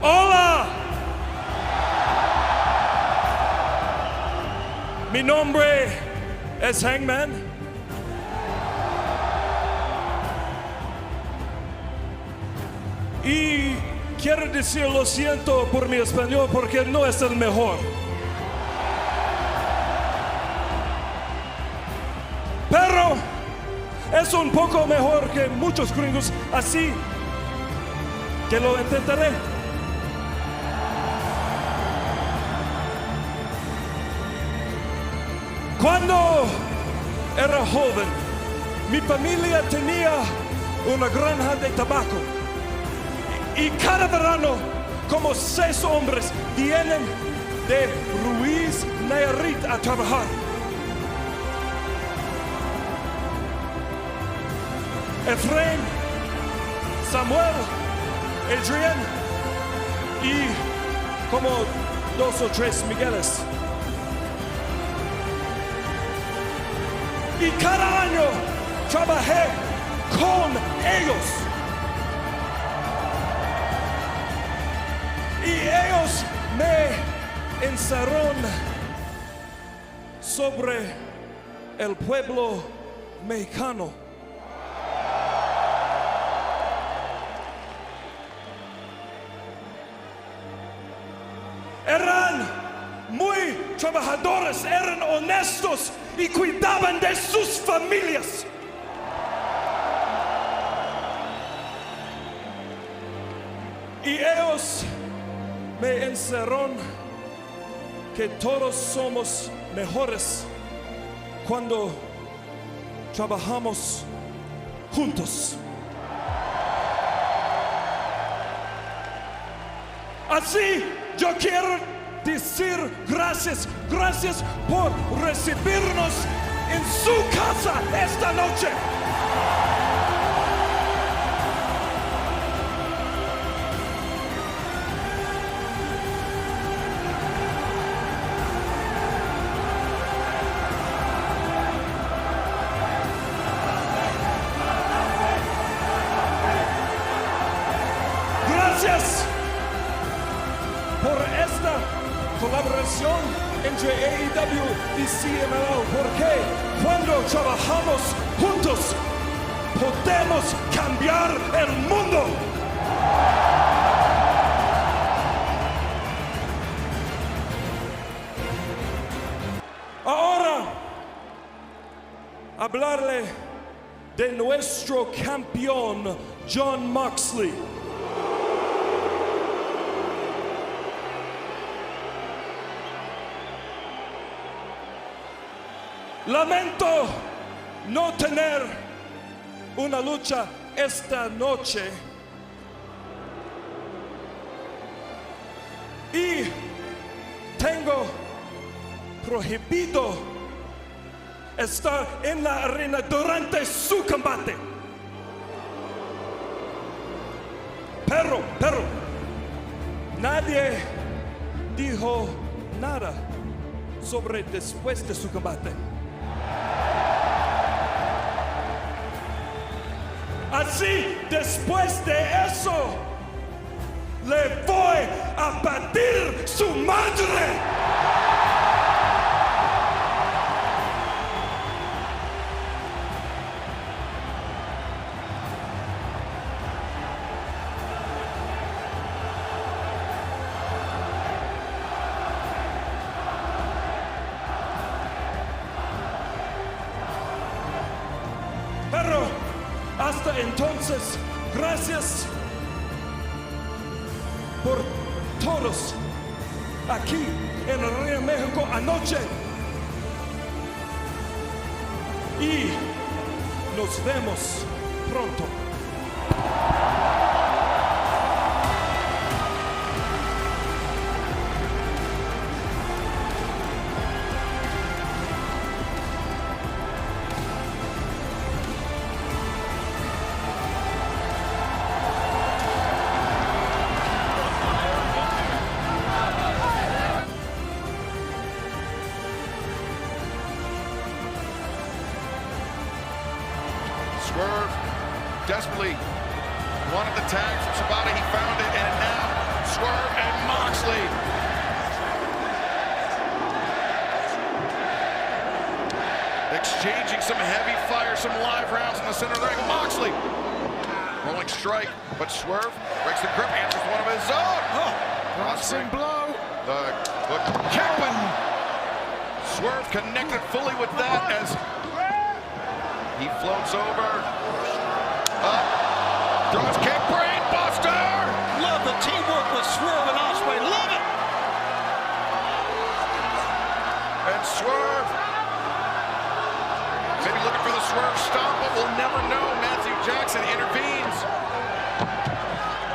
S8: Hola! Mi nombre es Hangman. Y quiero decir lo siento por mi español porque no es el mejor. Pero es un poco mejor que muchos gringos, así que lo intentaré. Cuando era joven, mi familia tenía una granja de tabaco. Y cada verano, como 6 hombres vienen de Ruiz, Nayarit a trabajar. Efraín, Samuel, Adrián y como 2 o 3 Migueles. Y cada año trabajé con ellos. Y ellos me enseñaron sobre el pueblo mexicano. Eran muy trabajadores, eran honestos y cuidaban de sus familias. Y ellos me enseñaron que todos somos mejores cuando trabajamos juntos. Así yo quiero decir gracias por recibirnos en su casa esta noche. Gracias por esta colaboración entre AEW y CMLL, porque cuando trabajamos juntos podemos cambiar el mundo. Ahora, hablarle de nuestro campeón Jon Moxley. Lamento no tener una lucha esta noche. Y tengo prohibido estar en la arena durante su combate. Pero, nadie dijo nada sobre después de su combate. Así, después de eso, le voy a partir su madre. Pero hasta entonces, gracias por todos aquí en el Río México anoche. Y nos vemos pronto.
S6: Swerve desperately wanted the tag from Sabata. He found it, and now Swerve and Moxley. Exchanging some heavy fire, some live rounds in the center of the ring. Moxley rolling strike, but Swerve breaks the grip, answers one of his own.
S10: Crossing blow.
S6: The kick. Swerve connected fully with that as he floats over. Up. Throws kick, brain buster.
S4: Love the teamwork with Swerve and Ospreay. Love it.
S6: And Swerve maybe looking for the Swerve stomp, but we'll never know. Matthew Jackson intervenes.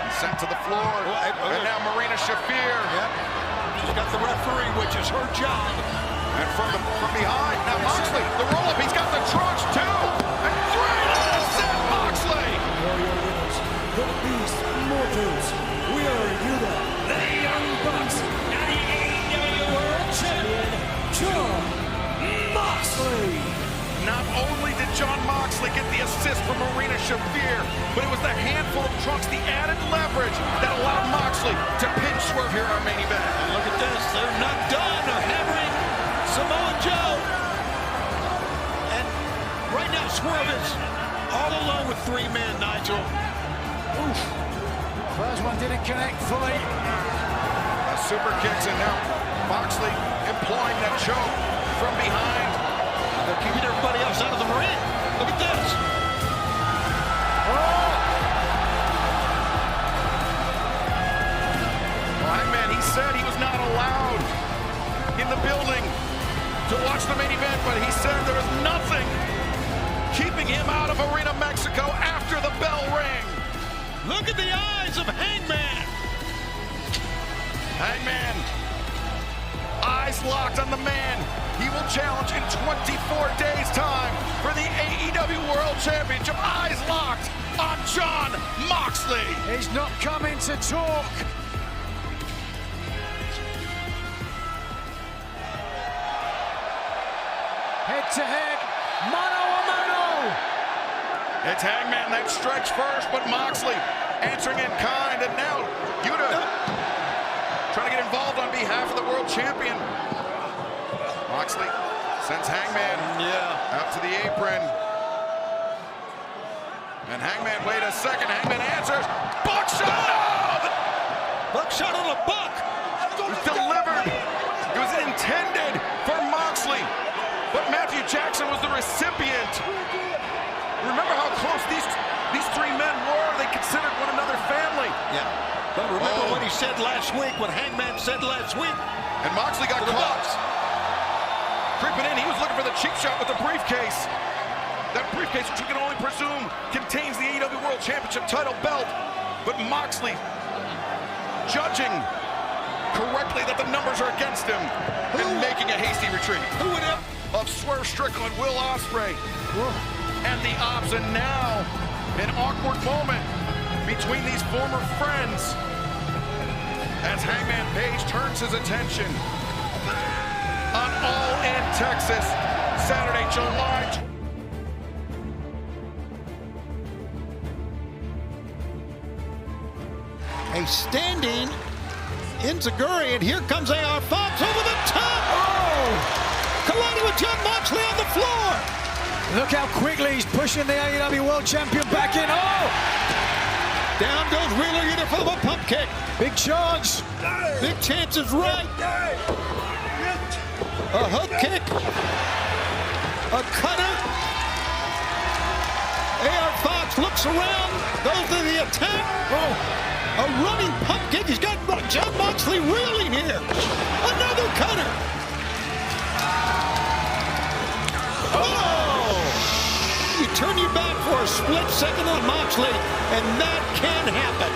S6: He's sent to the floor. And now Marina Shafir.
S4: Yep. She's got the referee, which is her job.
S6: And from behind, now Moxley, the roll-up, he's got the trunks too. And three to set Moxley.
S8: Warrior winners, the Beast Mortals. We are Yuta, the Young Bucks, and the AEW World Champion, Jon Moxley.
S6: Not only did Jon Moxley get the assist from Marina Shafir, but it was the handful of trunks, the added leverage that allowed Moxley to pin Swerve here on our main event.
S4: And look at this, they're not done. They're hammering Samoa Joe. And right now Swerve is all alone with three men, Nigel.
S10: Oof. First one didn't connect fully.
S6: Super kicks, and now Moxley employing that choke from behind.
S4: They're keeping everybody else out of the ring. Look at this.
S6: Well, Hangman, he said he was not allowed in the building to watch the main event, but he said there was nothing keeping him out of Arena Mexico after the bell rang.
S4: Look at the eyes of Hangman.
S6: Hangman, eyes locked on the man. He will challenge in 24 days' time for the AEW World Championship. Eyes locked on Jon Moxley.
S10: He's not coming to talk. Head to head, mano a mano.
S6: It's Hangman that strikes first, but Moxley answering in kind, and now Yuta trying to get involved on behalf of the world champion. Moxley sends Hangman out to the apron. And Hangman, wait a second, Hangman answers. Buckshot!
S4: Buckshot on a buck.
S6: It was delivered. It was intended for Moxley. But Matthew Jackson was the recipient. Remember how close these three men were? They considered one another family.
S4: Yeah. But remember what he said last week, what Hangman said last week.
S6: And Moxley got caught. Creeping in, he was looking for the cheap shot with the briefcase. That briefcase, which we can only presume, contains the AEW World Championship title belt. But Moxley judging correctly that the numbers are against him and making a hasty retreat.
S4: Who would have?
S6: Of Swerve Strickland, Will Ospreay, and the Ops, and now an awkward moment between these former friends as Hangman Page turns his attention on All In Texas, Saturday, July.
S4: A standing Enziguri, and here comes AR Fox over the top. Oh! Colliding with Jon Moxley on the floor.
S10: Look how quickly he's pushing the AEW World Champion back in. Oh!
S4: Down goes Wheeler Yuta for the pump kick.
S10: Big chance.
S4: Big chance is right. A hook kick. A cutter. AR Fox looks around, goes to the attack. Oh! A running pump kick. He's got Jon Moxley reeling here. here. Another cutter. Oh! You turn your back for a split second on Moxley, and that can happen.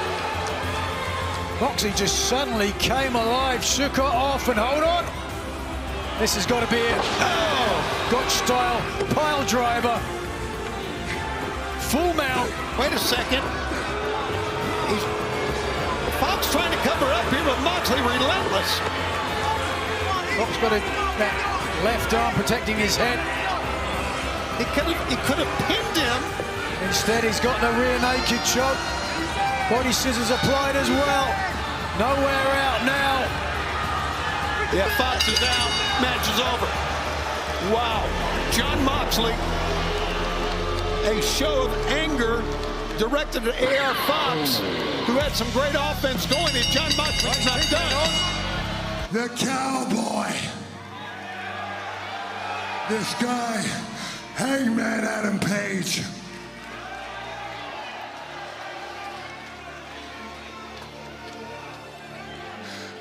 S10: Moxley just suddenly came alive, shook her off, and hold on. This has got to be it. Oh! Gotch style, pile driver. Full mount.
S4: Wait a second. Fox trying to cover up here, but Moxley relentless.
S10: Fox got that left arm protecting his head.
S4: He could have pinned him.
S10: Instead, he's got the rear naked choke. Body scissors applied as well. Nowhere out now.
S4: Yeah, Fox is out. Match is over. Wow. Jon Moxley. A show of anger directed at A.R. Fox, who had some great offense going, and Jon Moxley's not done.
S9: The Cowboy. This guy, Hangman Adam Page.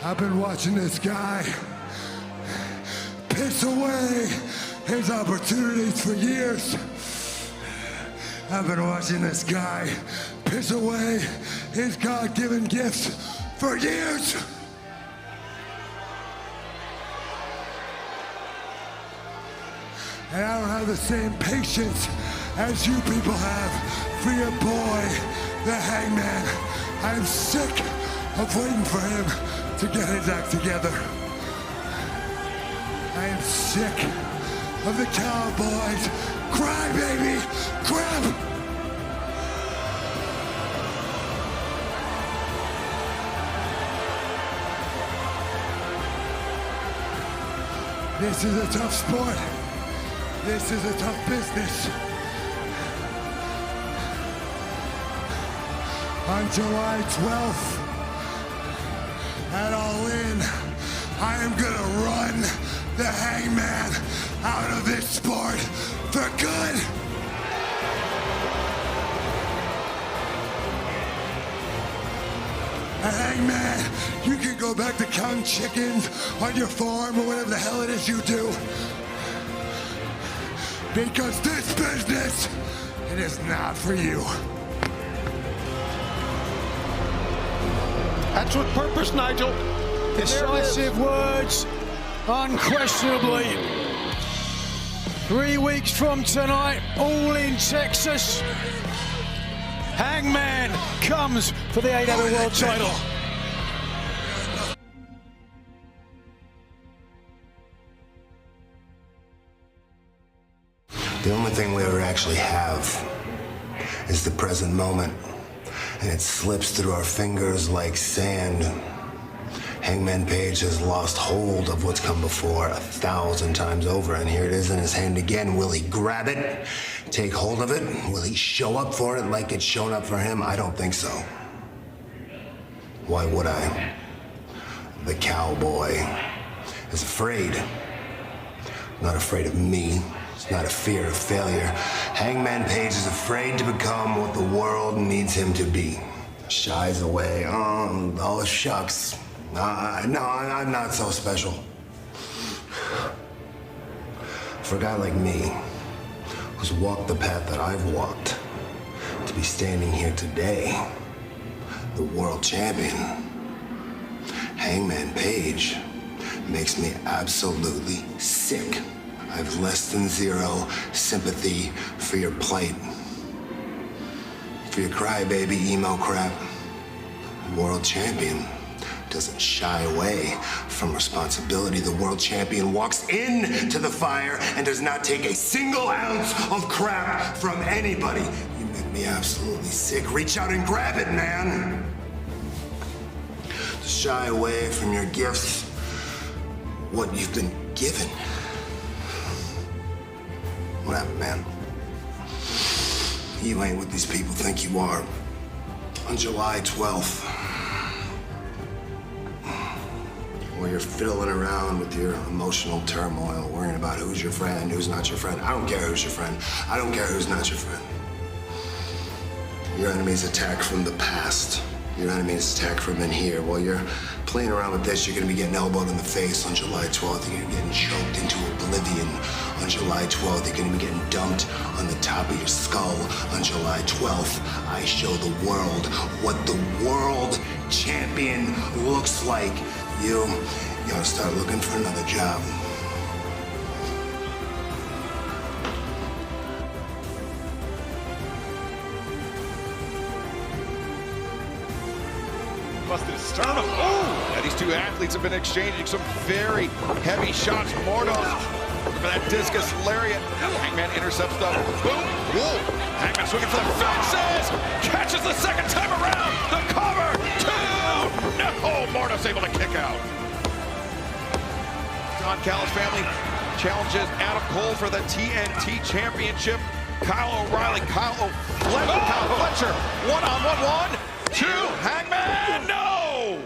S9: I've been watching this guy piss away his opportunities for years. I've been watching this guy piss away his God-given gifts for years. And I don't have the same patience as you people have for your boy, the Hangman. I'm sick of waiting for him to get his act together. I am sick of the Cowboys. Cry, baby! Grab! This is a tough sport. This is a tough business. On July 12th, at All In, I am gonna run the Hangman out of this sport for good. Hangman, you can go back to counting chickens on your farm or whatever the hell it is you do. Because this business, it is not for you.
S4: That's with purpose, Nigel.
S10: Decisive words, unquestionably. 3 weeks from tonight, All In Texas. Hangman comes for the AEW World title.
S12: The only thing we ever actually have is the present moment, and it slips through our fingers like sand. Hangman Page has lost hold of what's come before 1,000 times over, and here it is in his hand again. Will he grab it, take hold of it? Will he show up for it like it's shown up for him? I don't think so. Why would I? The Cowboy is afraid. Not afraid of me. It's not a fear of failure. Hangman Page is afraid to become what the world needs him to be. Shies away. Oh, shucks. No, I'm not so special. For a guy like me, who's walked the path that I've walked, to be standing here today, the world champion, Hangman Page, makes me absolutely sick. I have less than zero sympathy for your plight, for your crybaby emo crap. World champion doesn't shy away from responsibility. The world champion walks into the fire and does not take a single ounce of crap from anybody. You make me absolutely sick. Reach out and grab it, man. To shy away from your gifts, what you've been given. What happened, man? You ain't what these people think you are. On July 12th, where you're fiddling around with your emotional turmoil, worrying about who's your friend, who's not your friend. I don't care who's your friend. I don't care who's not your friend. Your enemy's attack from the past. Your enemy's attack from in here. While you're playing around with this, you're gonna be getting elbowed in the face on July 12th. You're gonna be getting choked into oblivion on July 12th. You're gonna be getting dumped on the top of your skull on July 12th. I show the world what the world champion looks like. You gotta start looking for another job.
S6: Busted his sternum. Oh! And these two athletes have been exchanging some very heavy shots. Mordos for that discus lariat. Hangman intercepts the boom. Whoa! Hangman swinging for the fences. Catches the second time around. The cover. Two. No! Mordos able to kick out. Don Callis family challenges Adam Cole for the TNT Championship. Kyle O'Reilly, Kyle Fletcher. One-on-one. 2. Hangman. No!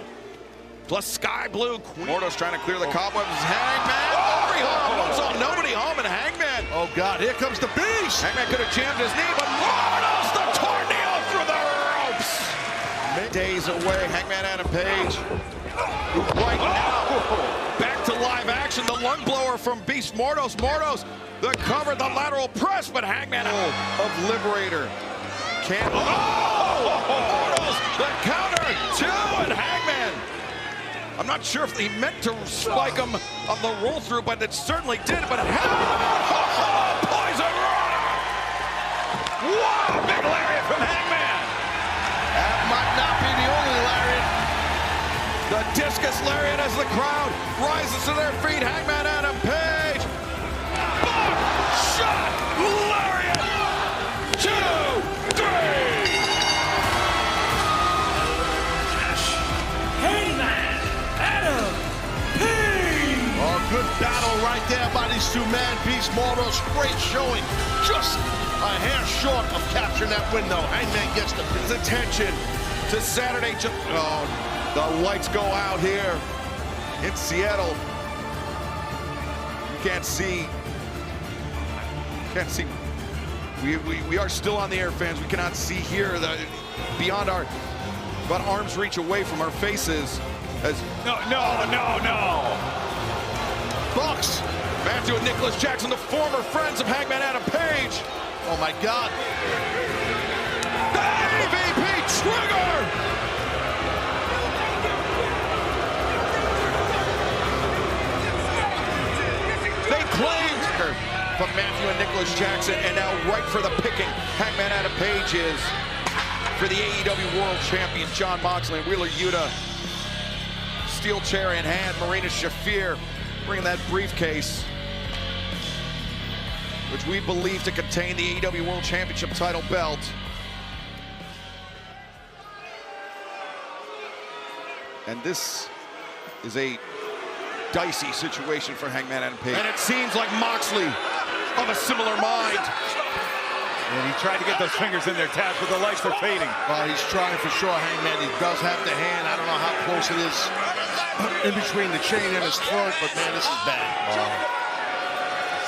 S6: Plus Sky Blue. Mordos trying to clear the cobwebs. Hangman. Every harm. Moves on. Nobody harming Hangman.
S3: Oh, God. Here comes the beast.
S6: Hangman could have jammed his knee, but Mordos the tornado through the ropes. Days away. Hangman Adam Page. Right now. Back to live action. The lung blower from Beast Mordos. Mordos. The cover, the lateral press, but Hangman of Liberator. Can't. Mordos. The counter. 2 and Hangman. I'm not sure if he meant to spike him on the roll through, but it certainly did. But Hangman, poison rock! Wow, big lariat from Hangman.
S3: That might not be the only lariat.
S6: The discus lariat as the crowd rises to their feet. Hangman Adam Page. Boom! Shot! Lariat! 2, 3!
S3: Good battle right there by these two men. Beast Mordos, great showing. Just a hair short of capturing that win, though. Hangman gets his attention
S6: To Saturday. Oh, the lights go out here in Seattle. You can't see. We are still on the air, fans. We cannot see here beyond our about arm's reach away from our faces. As no. Bucks, Matthew and Nicholas Jackson, the former friends of Hangman Adam Page.
S3: Oh my God.
S6: AVP trigger! They claimed from Matthew and Nicholas Jackson, and now right for the picking. Hangman Adam Page is for the AEW World Champion Jon Moxley and Wheeler Yuta. Steel chair in hand, Marina Shafir bringing that briefcase, which we believe to contain the AEW World Championship title belt. And this is a dicey situation for Hangman Adam Page. And it seems like Moxley of a similar mind.
S13: And he tried to get those fingers in there, Taz, but the lights are fading.
S3: Well, he's trying for sure, Hangman. He does have the hand. I don't know how close it is in between the chain and his throat, but man, this is bad.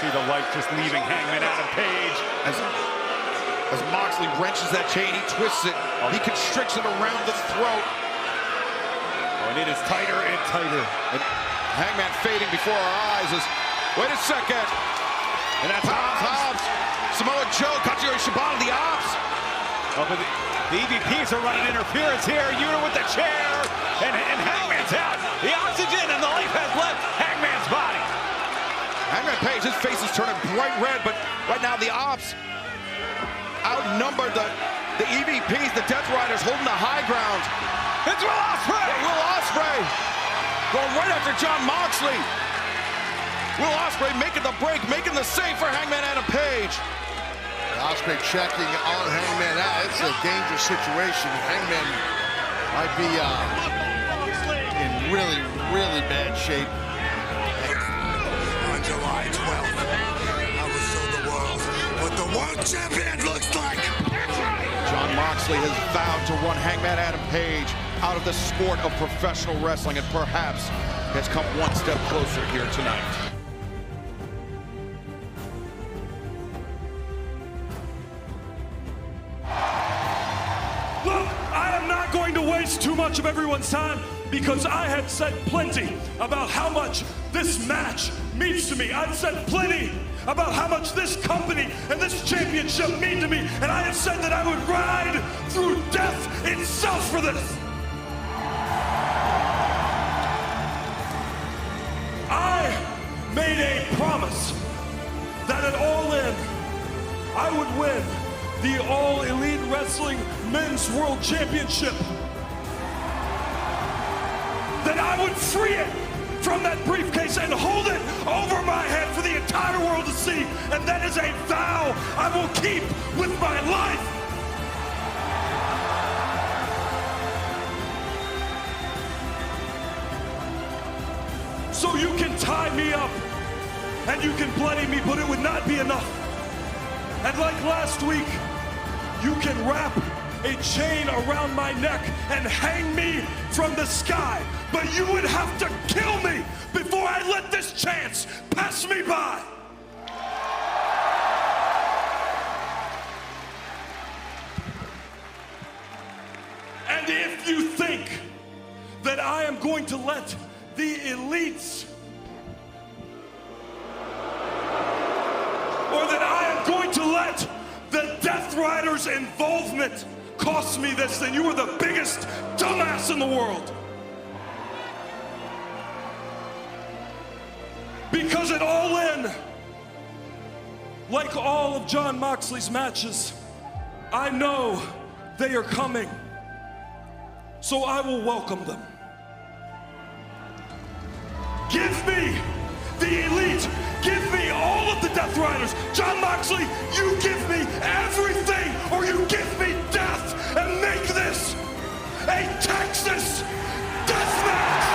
S13: See the light just leaving Hangman Adam Page.
S6: As Moxley wrenches that chain, he twists it. He constricts it around the throat.
S13: And it is tighter and tighter.
S6: And Hangman fading before our eyes as, wait a second. And that's Hobbs. Samoa Joe, Katsuyori Shibata, the Ops.
S13: Oh, but the EVPs are running interference here. Yuta with the chair. And Hangman's out. The oxygen and the life has left Hangman's body.
S6: Hangman Page, his face is turning bright red, but right now the Ops outnumbered the EVPs, the Death Riders holding the high ground.
S13: It's Will Ospreay!
S6: Will Ospreay going right after Jon Moxley. Will Ospreay making the break, making the save for Hangman Adam Page.
S3: Ospreay checking on Hangman. It's a dangerous situation. Hangman might be in really, really bad shape.
S12: On July 12th, I will show the world what the world champion looks like.
S6: Jon Moxley has vowed to run Hangman Adam Page out of the sport of professional wrestling, and perhaps has come one step closer here tonight.
S8: Look, I am not going to waste too much of everyone's time. because I had said plenty about how much this match means to me. I've said plenty about how much this company and this championship mean to me, and I have said that I would ride through death itself for this. I made a promise that at All In, I would win the All Elite Wrestling Men's World Championship. That I would free it from that briefcase and hold it over my head for the entire world to see. And that is a vow I will keep with my life. So you can tie me up and you can bloody me, but it would not be enough. And like last week, you can wrap a chain around my neck and hang me from the sky, but you would have to kill me before I let this chance pass me by. And if you think that I am going to let the elites, or that I am going to let the Death Riders' involvement cost me this, then you are the biggest dumbass in the world. Because at All In, like all of Jon Moxley's matches, I know they are coming, so I will welcome them. Give me the elite. Give me all of the Death Riders. Jon Moxley, you give me everything, or you give me death, and make this a Texas death match.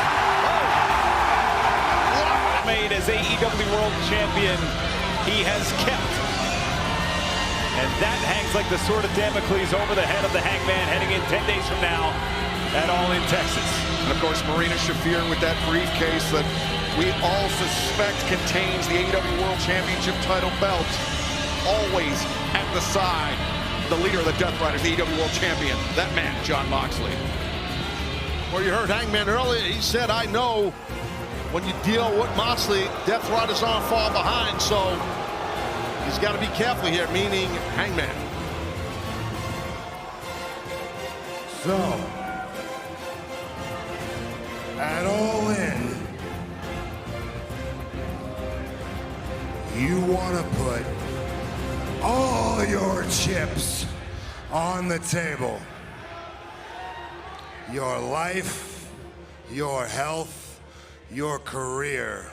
S13: Made as AEW World Champion, he has kept. And that hangs like the sword of Damocles over the head of the Hangman heading in 10 days from now at All In Texas.
S6: And of course, Marina Shafir with that briefcase that we all suspect contains the AEW World Championship title belt. Always at the side, the leader of the Death Riders, the AEW World Champion, that man, Jon Moxley.
S3: Well, you heard Hangman earlier. He said, I know when you deal with Moxley, Death Riders aren't far behind, so he's got to be careful here, meaning Hangman.
S9: So, at All In, you want to put all your chips on the table. Your life, your health, your career,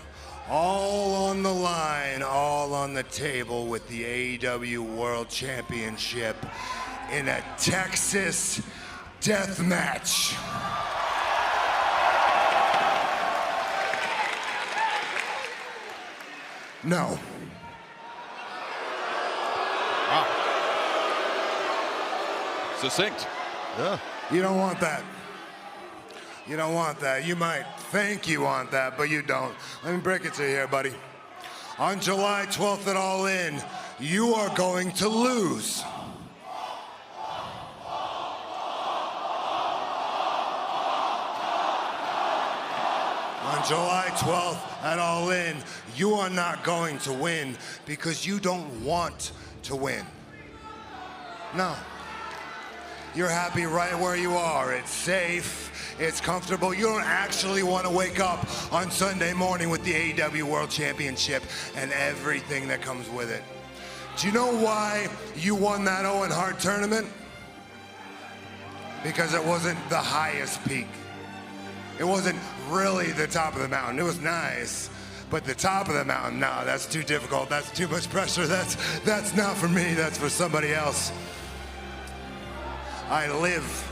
S9: all on the line, all on the table with the AEW World Championship in a Texas death match. No.
S6: Wow. Succinct.
S3: Yeah.
S9: You don't want that. You don't want that. You might think you want that, but you don't. Let me break it to you here, buddy. On July 12th at All In, you are going to lose. On July 12th at All In, you are not going to win because you don't want to win. No. You're happy right where you are. It's safe, it's comfortable. You don't actually want to wake up on Sunday morning with the AEW World Championship and everything that comes with it. Do you know why you won that Owen Hart tournament? Because it wasn't the highest peak. It wasn't really the top of the mountain. It was nice, but the top of the mountain, no, that's too difficult. That's too much pressure. That's not for me. That's for somebody else. I live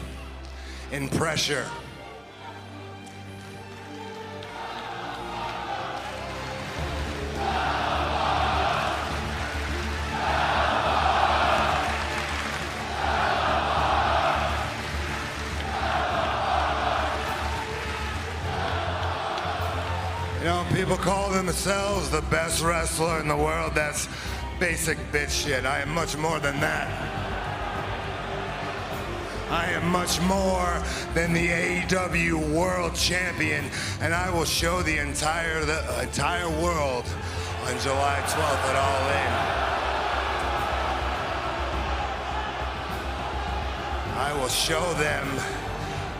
S9: in pressure. You know, people call themselves the best wrestler in the world. That's basic bitch shit. I am much more than that.
S12: I am much more than the AEW World Champion, and I will show the entire world on July 12th at All In. I will show them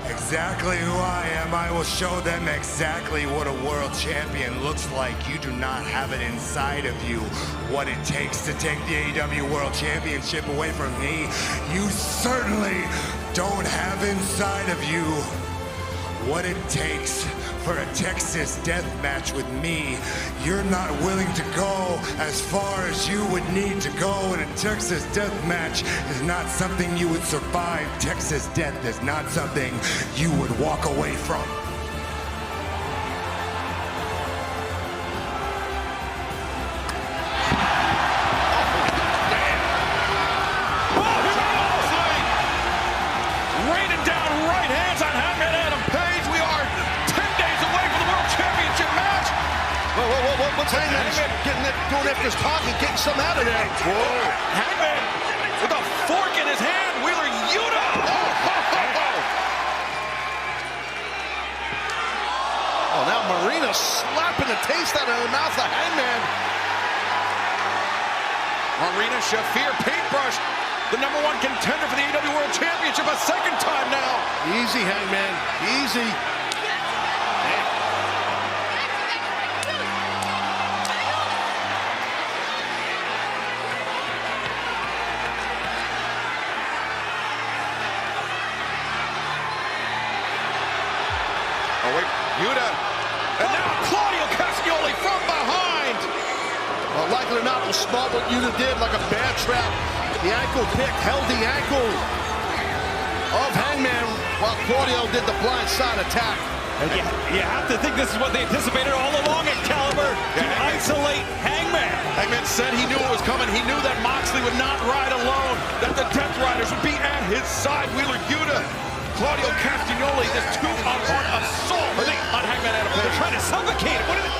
S12: exactly who I am. I will show them exactly what a world champion looks like. You do not have it inside of you what it takes to take the AEW World Championship away from me. You certainly don't have inside of you what it takes for a Texas death match with me. You're not willing to go as far as you would need to go, and a Texas death match is not something you would survive. Texas death is not something you would walk away from.
S6: Raining down right hands on Hangman Adam Page. We are 10 days away from the World Championship match.
S3: What's Hangman doing after his pocket, getting some out of there?
S6: Whoa. Hangman with a fork in his hand. Wheeler Yuta.
S3: Oh, now Marina slapping the taste out of the mouth of Hangman.
S6: Marina Shafir paintbrush, the #1 contender for the AEW World Championship a second time now.
S3: Easy, Hangman. Easy.
S6: Oh, wait. Yuta. And now Claudio Castagnoli from behind.
S3: Well, likely or not, it was small what Yuta did, like a bad trap. The ankle pick held the ankle of Hangman while Claudio did the blindside attack.
S13: And you have to think this is what they anticipated all along at Caliber, to isolate Hangman.
S6: Hangman said he knew it was coming. He knew that Moxley would not ride alone, that the Death Riders would be at his side. Wheeler Yuta, Claudio Castagnoli, this two-on-one assault on Hangman Adam Page.
S13: They're trying to suffocate him. What is it?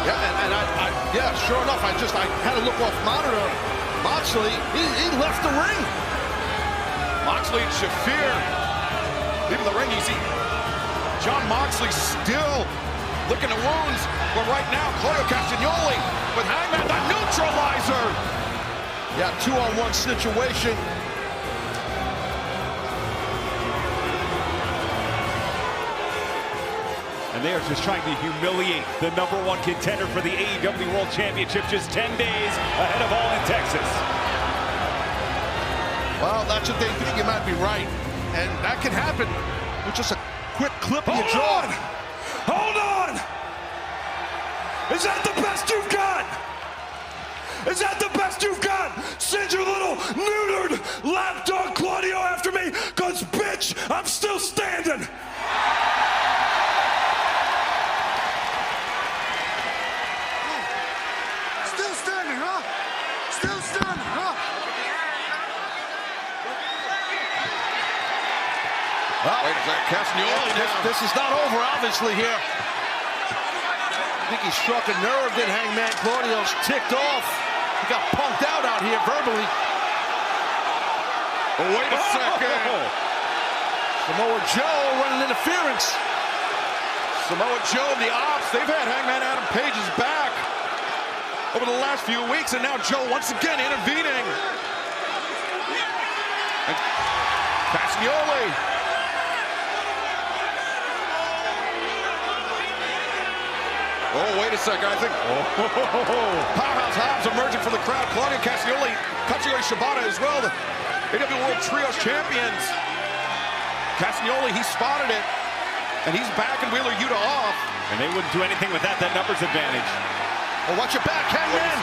S3: Yeah, and yeah, sure enough, I had to look off monitor. Moxley, he left the ring.
S6: Moxley and Shafir leaving the ring. You see Jon Moxley still licking the wounds, but right now Claudio Castagnoli with Hangman, the neutralizer.
S3: Yeah, two-on-one situation.
S13: And they are just trying to humiliate the #1 contender for the AEW World Championship just 10 days ahead of All in Texas.
S3: Well, that's what they think. You might be right. And that can happen with just a quick clip in your jaw.
S5: Hold on! Is that the best you've got? Is that the best you've got? Send your little neutered lapdog Claudio after me, cause bitch, I'm still standing!
S9: Still standing, huh? Still standing, huh?
S3: Well, Castagnoli, this is not over, obviously, here. I think he struck a nerve, then Hangman. Claudio's ticked off. He got punked out here verbally.
S6: Oh, wait a second.
S3: Samoa Joe running interference.
S6: Samoa Joe and the Ops, they've had Hangman Adam Page's back over the last few weeks, and now Joe once again intervening. And Castagnoli. Oh, wait a second, I think. Powerhouse Hobbs emerging from the crowd. Claudio Castagnoli, Katsuyori Shibata as well, the AEW World Trios champions. Castagnoli, he spotted it, and he's backing Wheeler Yuta off.
S13: And they wouldn't do anything with that numbers advantage.
S3: Oh, watch your back, Hangman.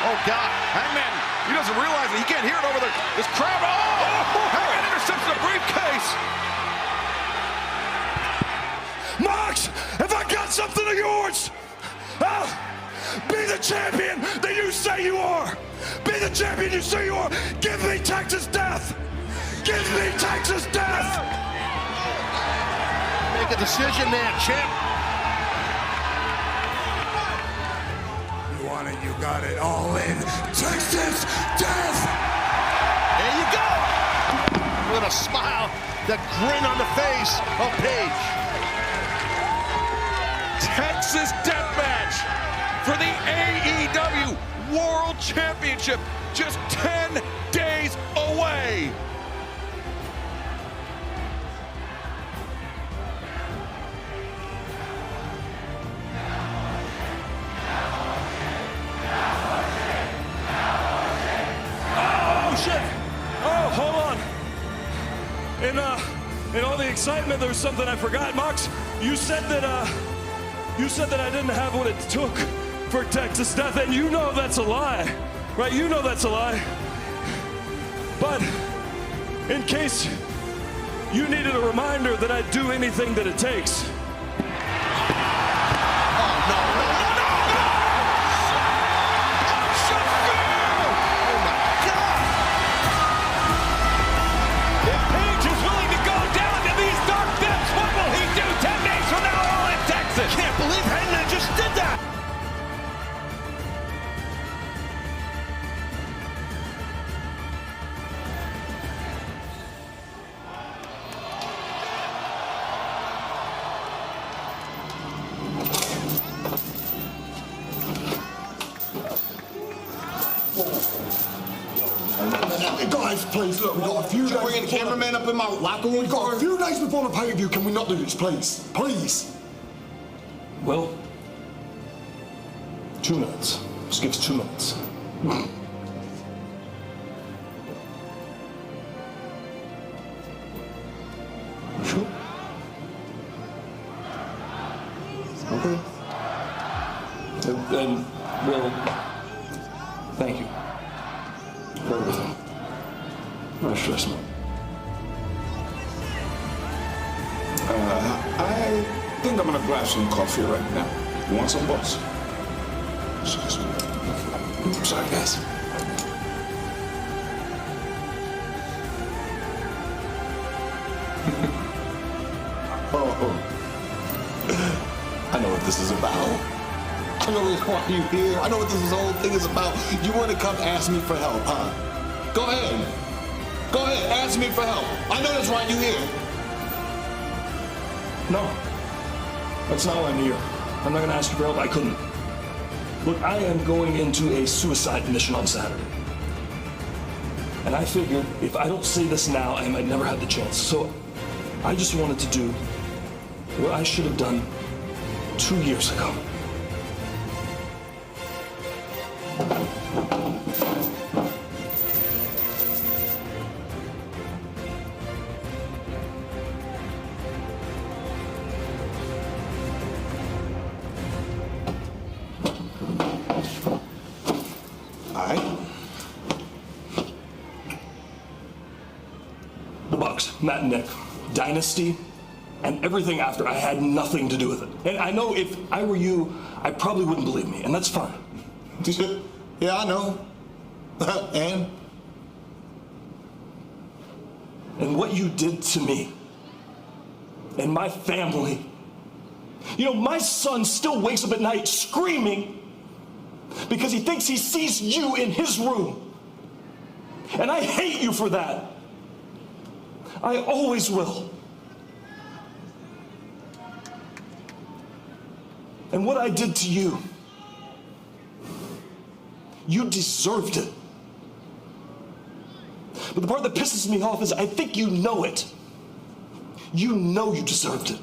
S3: Oh, God.
S6: Hangman, he doesn't realize it. He can't hear it over this crowd. Oh, Hangman intercepts the briefcase.
S5: Mox, have I got something of yours? Be the champion that you say you are. Be the champion you say you are. Give me Texas death. Give me Texas death.
S3: Make a decision there, champ.
S12: You want it, you got it. All in. Texas death.
S3: There you go. the smile, the grin on the face of Paige.
S6: Texas Deathmatch for the AEW World Championship, just 10 days away.
S8: In all the excitement, there was something I forgot. Mox, you said that I didn't have what it took for Texas Death, and you know that's a lie, right? You know that's a lie. But in case you needed a reminder that I'd do anything that it takes.
S3: Can't believe Hangman just did that!
S9: Guys, please, look, we've got a few days.
S12: Bringing the cameraman up in my locker room.
S9: We've got a few days before the pay-per-view. Can we not do this, please? Please.
S8: Well, 2 minutes. Just give us 2 minutes.
S9: Sure. Okay.
S8: And well, thank you for everything. No stress, man.
S9: I think I'm gonna grab some coffee right now. You want some, boss? I'm sorry, guys.
S12: I know what this is about. I know why you're here. I know what this whole thing is about. You want to come ask me for help, huh? Go ahead. Go ahead, ask me for help. I know that's right, you here.
S8: No. That's not why I'm here. I'm not going to ask you for help. I couldn't. Look, I am going into a suicide mission on Saturday. And I figured if I don't say this now, I might never have the chance. So I just wanted to do what I should have done 2 years ago. Matt and Nick, Dynasty, and everything after, I had nothing to do with it. And I know if I were you, I probably wouldn't believe me, and that's fine.
S12: Yeah, I know.
S8: And what you did to me and my family. You know, my son still wakes up at night screaming because he thinks he sees you in his room. And I hate you for that. I always will. And what I did to you, you deserved it. But the part that pisses me off is I think you know it. You know you deserved it.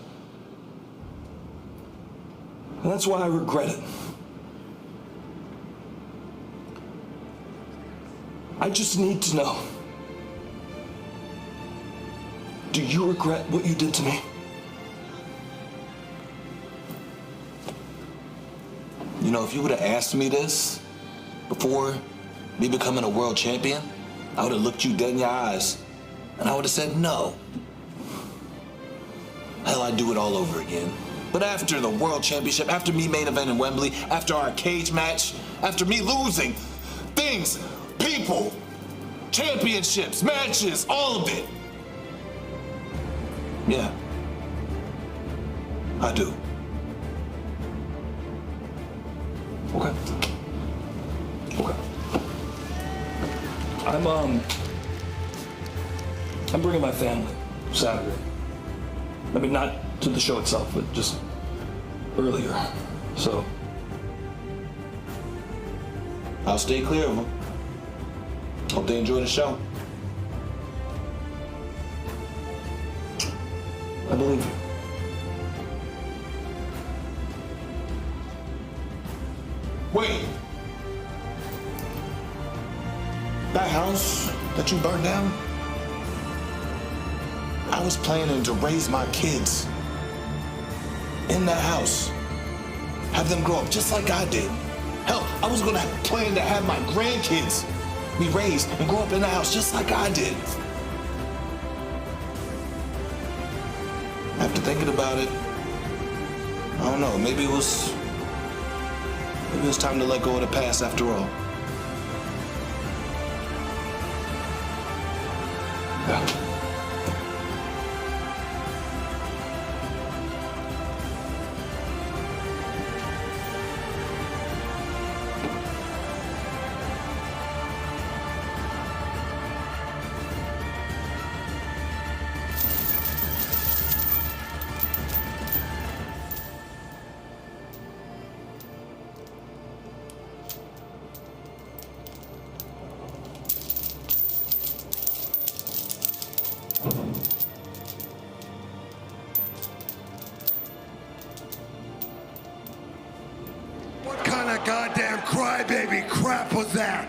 S8: And that's why I regret it. I just need to know. Do you regret what you did to me?
S12: You know, if you would have asked me this before me becoming a world champion, I would have looked you dead in your eyes and I would have said no. Hell, I'd do it all over again. But after the world championship, after me main event in Wembley, after our cage match, after me losing things, people, championships, matches, all of it. Yeah, I do.
S8: Okay. I'm bringing my family Saturday. I mean, not to the show itself, but just earlier. So
S14: I'll stay clear of them. Hope they enjoy the show.
S8: I believe you.
S14: Wait. That house that you burned down? I was planning to raise my kids in that house. Have them grow up just like I did. Hell, I was gonna plan to have my grandkids be raised and grow up in the house just like I did. After thinking about it, I don't know, maybe it was time to let go of the past after all.
S8: Yeah.
S9: What kind of goddamn crybaby crap was that?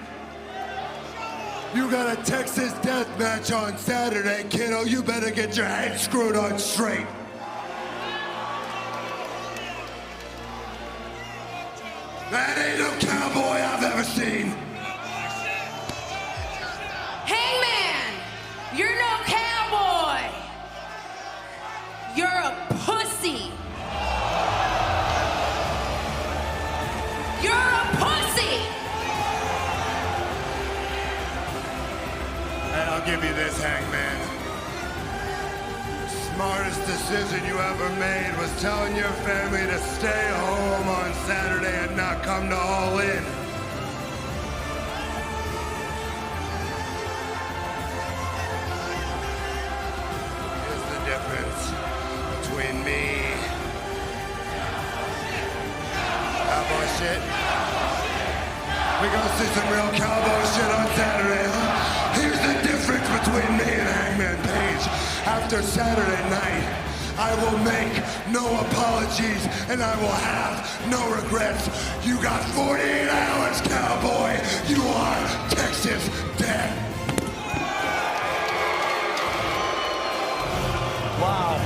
S9: You got a Texas death match on Saturday, kiddo. You better get your head screwed on straight. That ain't no cowboy I've ever seen.
S1: Hangman, you're no cowboy. You're a pussy. You're a pussy.
S9: And I'll give you this, Hangman. The smartest decision you ever made was telling your family to stay home on Saturday and not come to All In. Here's the difference between me. Cowboy shit. We gonna see some real cowboy shit on Saturday, huh? Here's the difference between me and Hangman Page. After Saturday night, I will make no apologies and I will have no regrets. You got 48 hours, cowboy. You are Texas dead.
S6: Wow.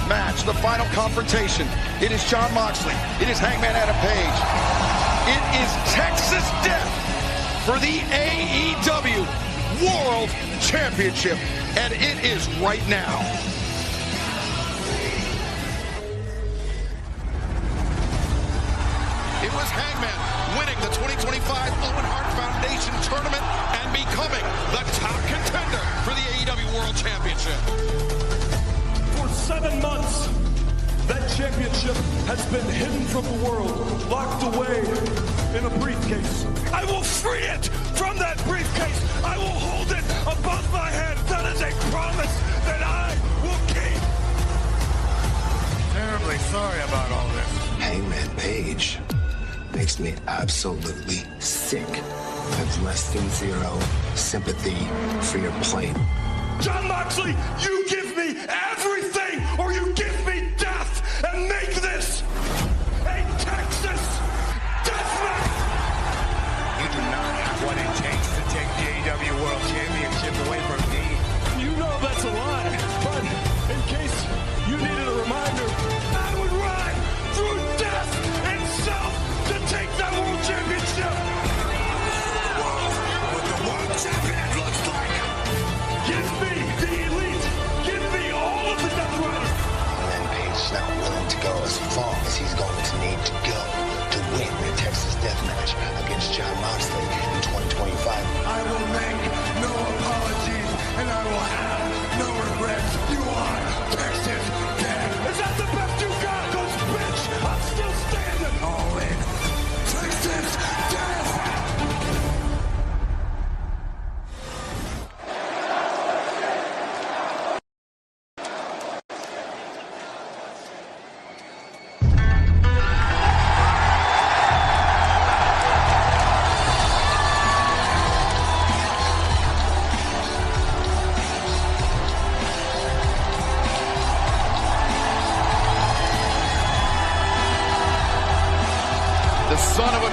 S6: Match, the final confrontation. It is Jon Moxley. It is Hangman Adam Page. It is Texas death for the AEW World Championship. And it is right now. It was Hangman winning the 2025 Owen Hart Foundation tournament and becoming the top contender for the AEW World Championship.
S8: For 7 months, that championship has been hidden from the world, locked away in a briefcase. I will free it from that briefcase. I will hold it above my head. That is a promise that I will keep.
S9: Terribly sorry about all this.
S12: Hangman Page makes me absolutely sick. I have less than zero sympathy for your plight.
S8: Jon Moxley, you give me everything or you give me death, and make this a Texas death match.
S9: You do not have what it takes to take the AEW World Championship away from me.
S8: You know that's a lie, but in case you needed a reminder, I would run through death and self to take that World Championship.
S9: What the World Champion looks like.
S8: Give me the elite. Give me all of the Death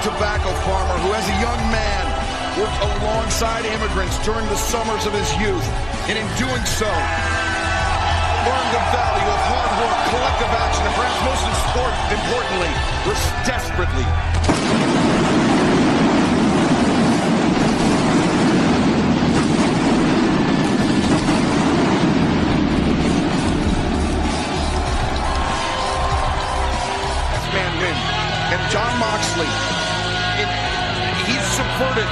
S6: tobacco farmer who, as a young man, worked alongside immigrants during the summers of his youth, and in doing so, learned the value of hard work, collective action, and perhaps most importantly, was desperately. Man win. And Jon Moxley, he's subverted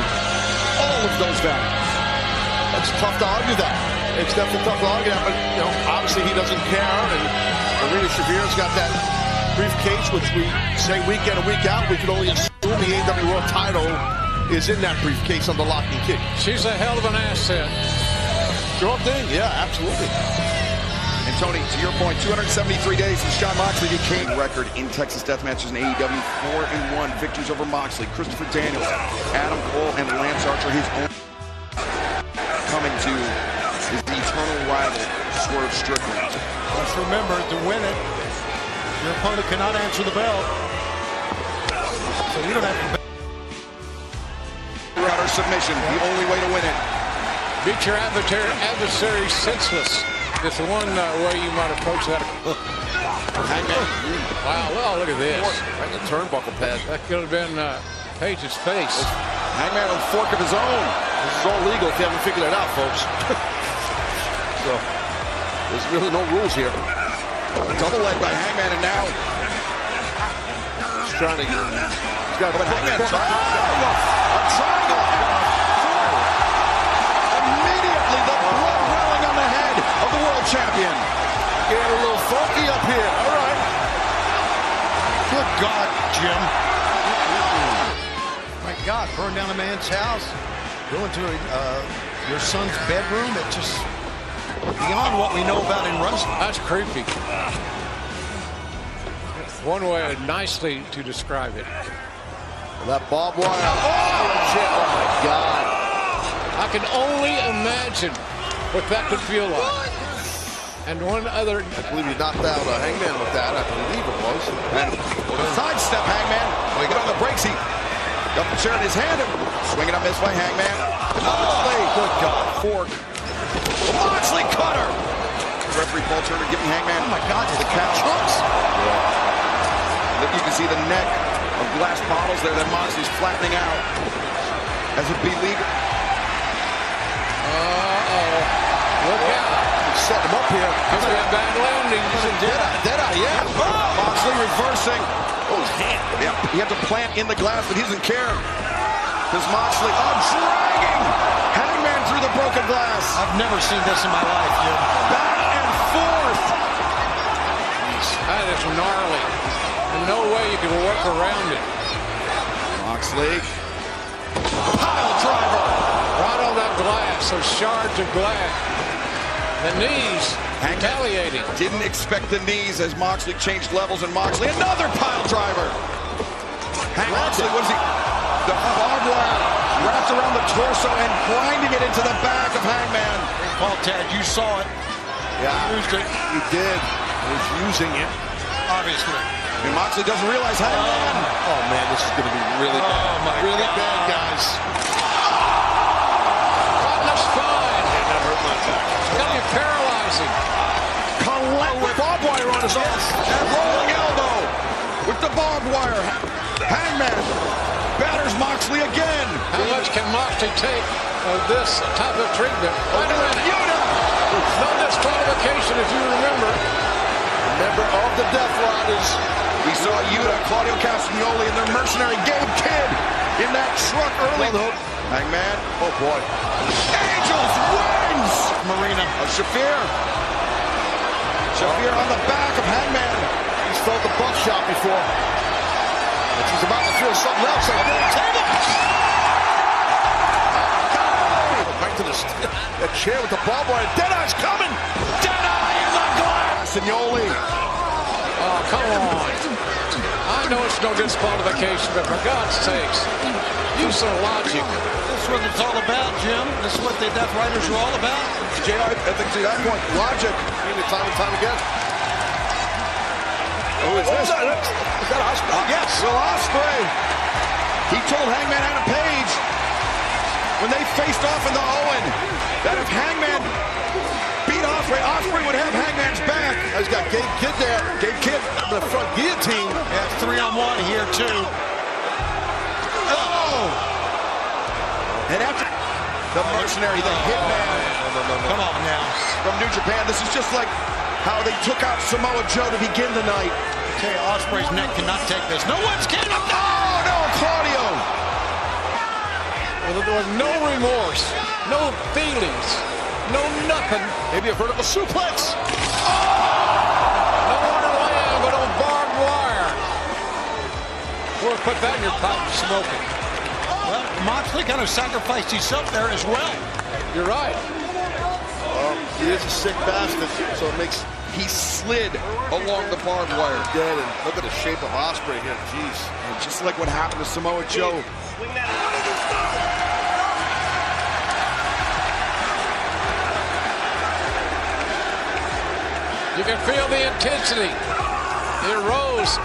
S6: all of those values.
S3: It's tough to argue that. It's definitely tough to argue that, but you know, obviously he doesn't care. And Marina Shafir's got that briefcase, which we say week in and week out. We can only assume the AEW World Title is in that briefcase on the lock and key.
S10: She's a hell of an asset.
S3: Sure thing, yeah, absolutely.
S6: And Tony, to your point, 273 days since Jon Moxley became record in Texas death matches in AEW, 4-1 victories over Moxley, Christopher Daniels, Adam Cole, and Lance Archer, his own coming to his eternal rival, Swerve Strickland.
S4: Let's remember, to win it, your opponent cannot answer the bell. So you don't have to...
S6: Throughout our submission, the only way to win it.
S10: Beat your adversary senseless. It's the one way you might approach that. Wow, well, look at this.
S3: Right in the turnbuckle pad.
S10: That could have been Page's face.
S6: Hangman with a fork of his own.
S3: This is all legal if you haven't figured it out, folks. So, there's really no rules here.
S6: Double leg by Hangman, and now
S3: he's trying to get... He's got a
S6: triangle. Immediately, the blood welling on the head of the world champion.
S3: Getting a little funky up here. All right.
S4: Good God, Jim. My God, burn down a man's house, go into your son's bedroom. It's just beyond what we know about in wrestling.
S10: That's creepy. One way nicely to describe it.
S3: That barbed wire. Oh, shit. Oh, my God.
S10: I can only imagine what that could feel like. And one other...
S3: I believe he knocked out Hangman with that. I believe it was.
S6: And sidestep Hangman. Well, he got on the brakes. He got the chair in his hand. Swinging a miss by Hangman. Moxley.
S4: Good God.
S6: Fork. Moxley cutter. Referee Paul Turner giving Hangman.
S4: Oh, my God.
S6: The count. You can see the neck of glass bottles there that Moxley's flattening out as a beleaguer.
S10: Look out.
S3: He's setting him up here.
S10: Could be a bad landing.
S3: Deadeye, yeah.
S6: Moxley reversing. Oh, his hand. Yeah, he had to plant in the glass, but he doesn't care. Because Moxley, dragging Hangman through the broken glass.
S4: I've never seen this in my life, Jim.
S6: Back and forth.
S10: That is gnarly. And no way you can work around it.
S6: Moxley. Pile driver.
S10: Right on that glass, those shards of glass. The knees retaliating.
S6: Didn't expect the knees as Moxley changed levels, and Moxley another pile driver. Moxley, what is he? The barbed wire wrapped around the torso and grinding it into the back of Hangman.
S4: Paul Tad, you saw it.
S3: Yeah,
S4: he used it.
S3: He did. He was using it.
S4: Obviously.
S6: And Moxley doesn't realize Hangman.
S3: Oh, man, this is going to be really bad.
S4: Oh, my
S3: really
S4: God.
S3: bad, guys.
S10: Caught in the spine.
S3: That hurt my back.
S10: It's going to be paralyzing.
S6: With barbed wire on his arm. And rolling elbow with the barbed wire. Hangman batters Moxley again.
S10: How much can Moxley take of this type of treatment? Wait a minute. No disqualification, if you remember.
S3: Member of the Death Riders.
S6: We saw Yuta, Claudio Castagnoli, and their mercenary Gabe Kidd in that truck early. Hangman.
S3: Oh, boy.
S6: Angels wins.
S4: Marina.
S6: Shafir on the back of Hangman.
S3: He's felt the buckshot before. But he's about to feel something else. Right to the chair with the barbed wire. Deadeye's coming. Deadeye in the glass.
S6: Castagnoli.
S10: Oh, come on. I know it's no disqualification, but for God's sakes, use some logic.
S4: This is what it's all about, Jim. This is what the Death Riders are all about.
S6: JR, I think to that point, logic.
S3: Seen it time and time again.
S6: Who is this?
S3: Is that Ospreay?
S6: Yes. Will Ospreay. He told Hangman Adam Page when they faced off in the Owen that if Hangman beat Ospreay would have Hangman's back.
S3: He's got Gabe Kidd there. Gabe Kidd in the front guillotine.
S4: Yeah, 3-on-1 here, too.
S6: Oh! And after the mercenary, the hitman.
S4: Come on now.
S6: From New Japan, this is just like how they took out Samoa Joe to begin the night.
S4: I tell you, Ospreay's neck cannot take this. No one's getting up.
S6: Oh, no, Claudio.
S4: Well, there was no remorse, no feelings, no nothing.
S3: Maybe a vertical suplex.
S4: No one to land but on barbed wire. Or put that in your pipe and smoke it. Well, Moxley kind of sacrificed himself there as well. You're right.
S3: He is a sick bastard, so it makes...
S6: He slid along the barbed wire.
S3: Dead, and look at the shape of Ospreay here. Jeez.
S6: And just like what happened to Samoa Joe.
S4: You can feel the intensity. It rose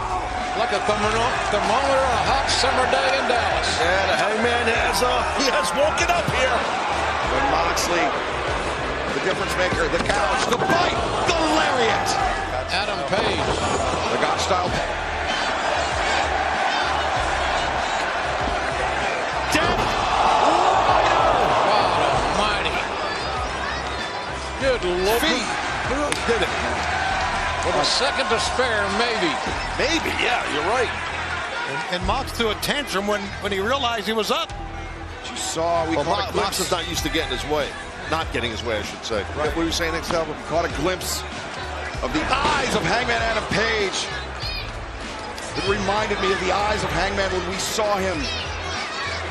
S4: like a thermometer on a hot summer day in Dallas.
S3: Yeah, the Hangman has woken up here.
S6: When Moxley, the difference maker, the couch, the bite, the lariat.
S4: Adam Page.
S6: The God style.
S4: Death. God almighty. Good Lord.
S6: Feet.
S3: Who did it?
S4: With a second to spare, maybe.
S3: Maybe, yeah, you're right.
S4: And Mox threw a tantrum when he realized he was up.
S6: You saw, we caught a glimpse.
S3: Mox is not used to getting his way. Not getting his way, I should say.
S6: Right. What were you saying, Excel? We caught a glimpse of the eyes of Hangman Adam Page. It reminded me of the eyes of Hangman when we saw him.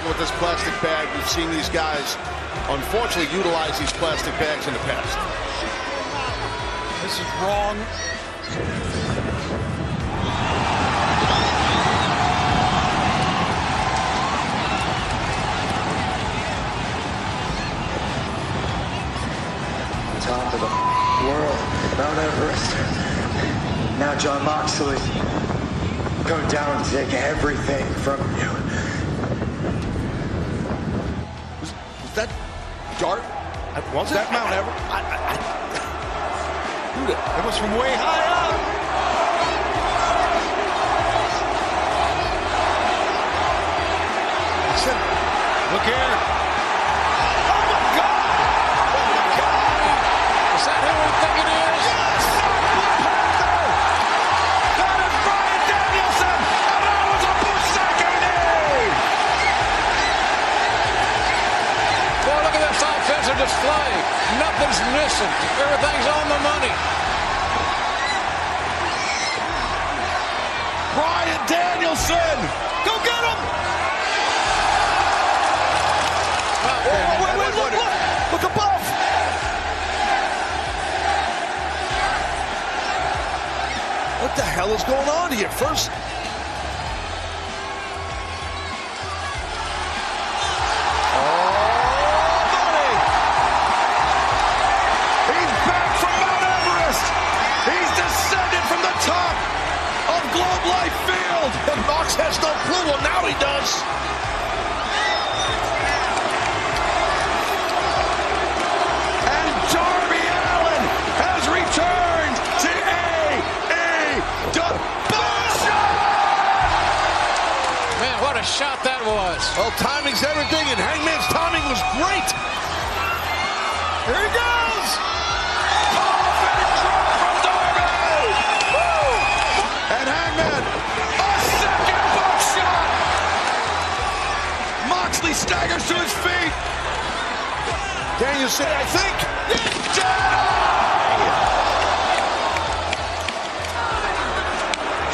S3: With this plastic bag, we've seen these guys, unfortunately, utilize these plastic bags in the past.
S4: This is wrong.
S15: Top of the world, Mount Everest. Now Jon Moxley, go down and take everything from you.
S6: Was that Dart?
S3: Was
S6: that Mount Everest?
S4: It was from way high up. Look here. Oh my God! Oh my God! Is that who we think it is?
S6: Yes! That is Bryan Danielson! And that was a Busaki knee!
S4: Boy, look at this offensive display. Nothing's missing. Everything's on the money.
S6: Bryan Danielson! Go get him! Wait, look above!
S3: What the hell is going on here? First... Mox has no clue. Well, now he does.
S6: And Darby Allin has returned to AEW.
S4: Man, what a shot that was.
S3: Well, timing's everything, and Hangman's timing was great.
S6: Here he goes. Big drop from Darby. Woo! And Hangman. Moxley staggers to his feet.
S3: Danielson, I think.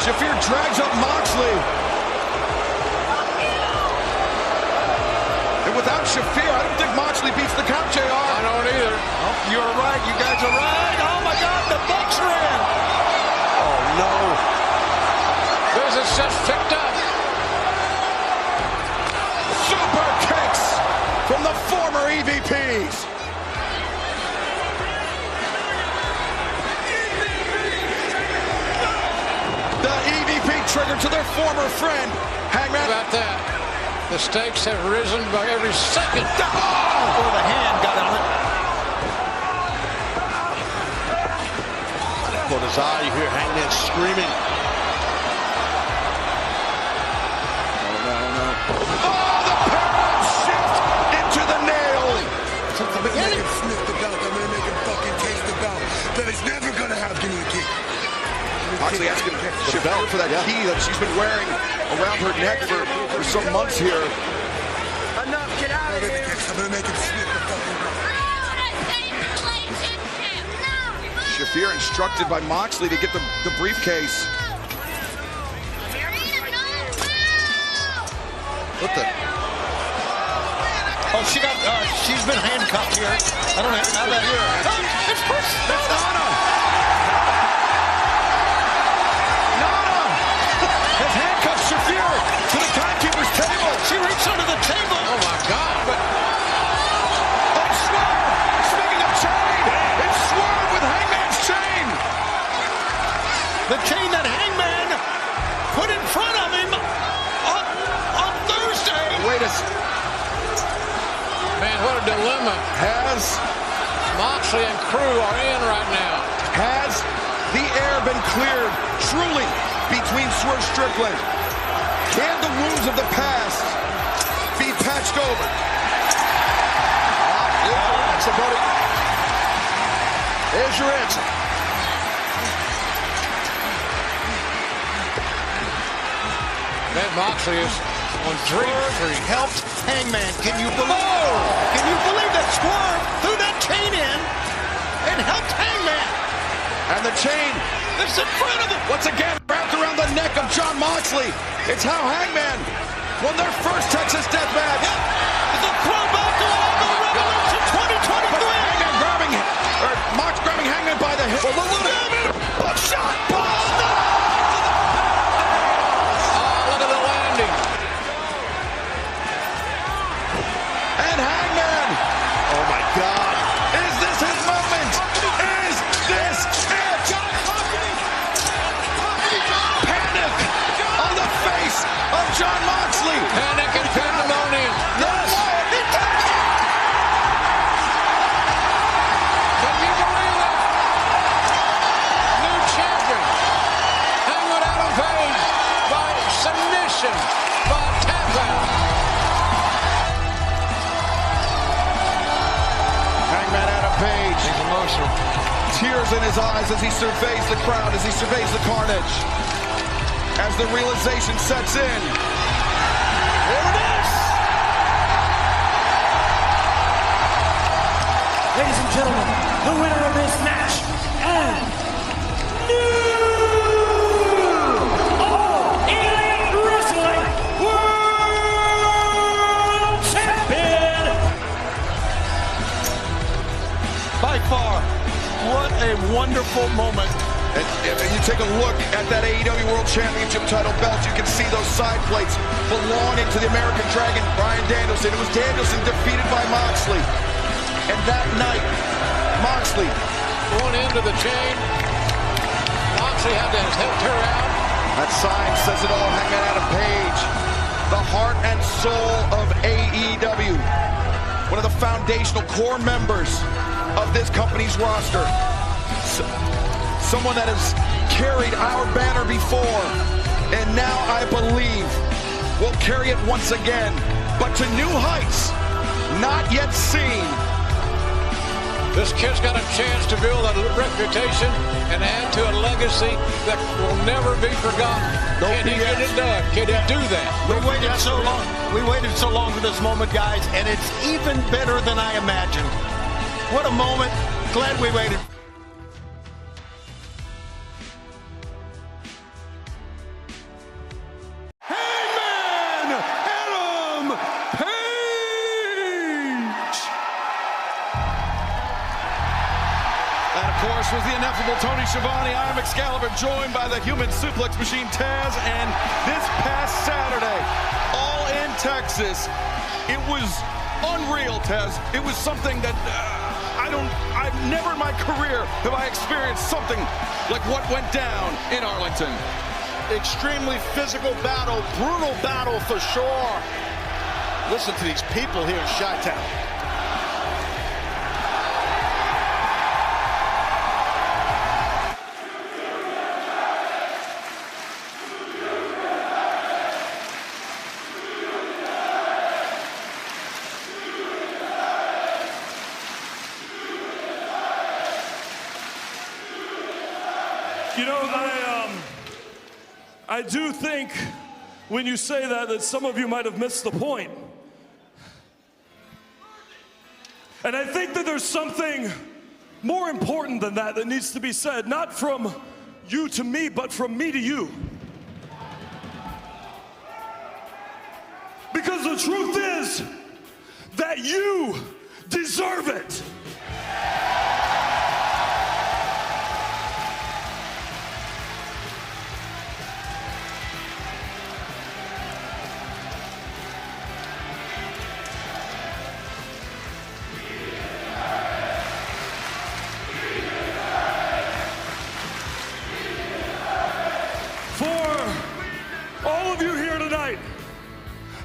S6: Shafir drags up Moxley. And without Shafir, I don't think Moxley beats the count, JR.
S4: I don't either. Oh, you're right. You guys are right. Oh, my God. The Bucks are in.
S3: Oh, no.
S4: Business just picked up.
S6: Super kicks from the former EVPs. The EVP triggered to their former friend, Hangman.
S4: How about that? The stakes have risen by every second. Oh, the hand got on it.
S3: Caught his eye. You hear Hangman screaming.
S6: Oh, the paradigm shift into the nail.
S12: Since the beginning, sniff the belt. I'm gonna make him fucking taste the belt. That he's never gonna have. Give me a kick.
S6: Moxley asking Chevelle for that key that she's been wearing around her neck for some months here.
S12: Enough, get out of here. I'm gonna make him sniff the fucking belt.
S6: Shafir instructed by Moxley to get the briefcase.
S3: What the?
S4: Oh, she's been handcuffed here. I don't know how that here. Oh, it's first.
S6: That's Nana. Has handcuffed Shafir to the timekeeper's table.
S4: She reached under the table.
S6: Oh my God! But Swerve, speaking of chain, it's Swerve with Hangman's chain.
S4: The chain that Hangman put in front of him on Thursday.
S6: Wait a
S4: Man, what a dilemma.
S6: Has
S4: Moxley and crew are in right now.
S6: Has the air been cleared truly between Swerve Strickland? Can the wounds of the past be patched over? That's about it. There's your answer.
S4: Man, Moxley is on 3-3. Helped Hangman. Can you believe that Swerve threw that chain in and helped Hangman?
S6: And the chain is in front of him. Once again, wrapped around the neck of Jon Moxley. It's how Hangman won their first Texas death match.
S4: The throwback to Revolution 2023.
S6: But Hangman grabbing him, or Mox grabbing Hangman by the hip. Look shot.
S4: Look at the landing.
S6: And Hangman. Oh my God. Is this his moment? Is this it? Panic on the face of Jon Moxley.
S4: Panic and pandemonium.
S6: Yes.
S4: Can you believe it? New champion. Hangman Adam Page by submission by tap out.
S6: Hangman Adam Page.
S4: He's emotional.
S6: Tears in his eyes as he surveys the crowd, as he surveys the carnage. As the realization sets in. There it is!
S10: Ladies and gentlemen, the winner of this match and new All Elite Wrestling World Champion.
S4: By far, what a wonderful moment.
S6: And if you take a look at that AEW World Championship title belt, you can see those side plates belonging to the American Dragon, Bryan Danielson. It was Danielson defeated by Moxley. And that night, Moxley
S4: Going into the chain. Moxley had to help her out.
S6: That sign says it all. Hangman Adam Page, the heart and soul of AEW. One of the foundational core members of this company's roster. Someone that has carried our banner before, and now I believe will carry it once again, but to new heights not yet seen.
S4: This kid's got a chance to build a reputation and add to a legacy that will never be forgotten. Can he get it done? Can he do that?
S16: We waited so long. We waited so long for this moment, guys, and it's even better than I imagined. What a moment. Glad we waited.
S6: Hangman Adam Page! And of course was the ineffable Tony Schiavone. I am Excalibur, joined by the human suplex machine Taz, and this past Saturday, all in Texas, it was unreal, Taz. It was something that I've never in my career have I experienced something like what went down in Arlington.
S3: Extremely physical battle, brutal battle for sure. Listen to these people here in Chi-Town.
S8: You know, I do think when you say that some of you might have missed the point. And I think that there's something more important than that needs to be said, not from you to me, but from me to you. Because the truth is that you deserve it.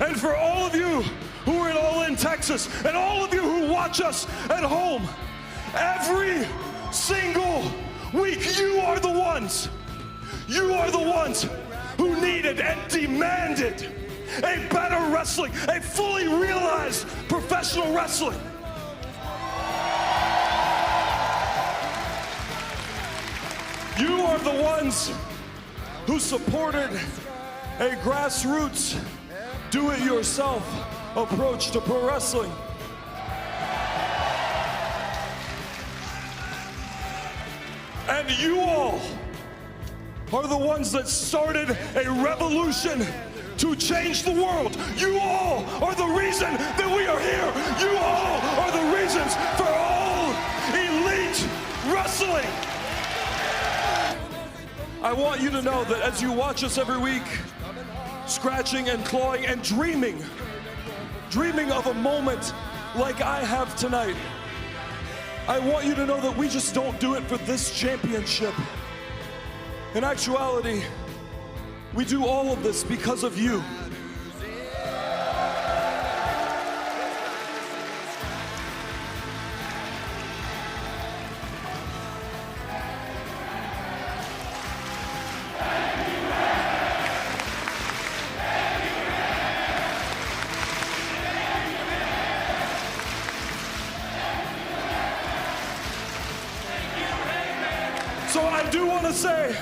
S8: And for all of you who are in All In Texas, and all of you who watch us at home, every single week, you are the ones who needed and demanded a better wrestling, a fully realized professional wrestling. You are the ones who supported a grassroots, do-it-yourself approach to pro wrestling. And you all are the ones that started a revolution to change the world. You all are the reason that we are here. You all are the reasons for all elite wrestling. I want you to know that as you watch us every week, scratching and clawing and dreaming of a moment like I have tonight, I want you to know that we just don't do it for this championship. In actuality, we do all of this because of you. So I do want to say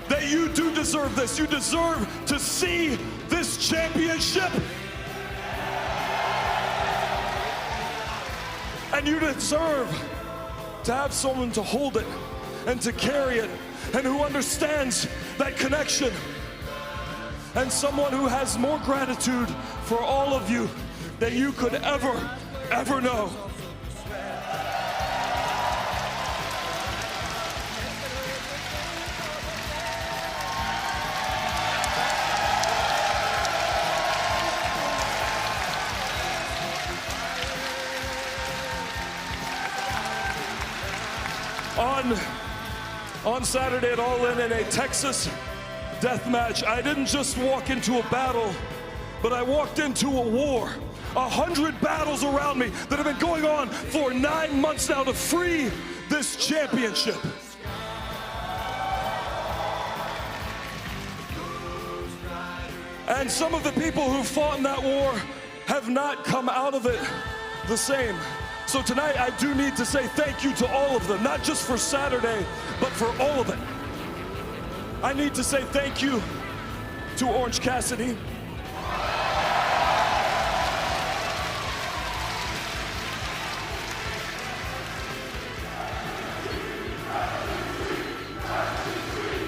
S8: that you do deserve this. You deserve to see this championship. And you deserve to have someone to hold it and to carry it and who understands that connection. And someone who has more gratitude for all of you than you could ever know. On Saturday at All In a Texas death match, I didn't just walk into a battle, but I walked into a war. 100 battles around me that have been going on for 9 months now to free this championship. And some of the people who fought in that war have not come out of it the same. So tonight I do need to say thank you to all of them, not just for Saturday, but for all of it. I need to say thank you to Orange Cassidy.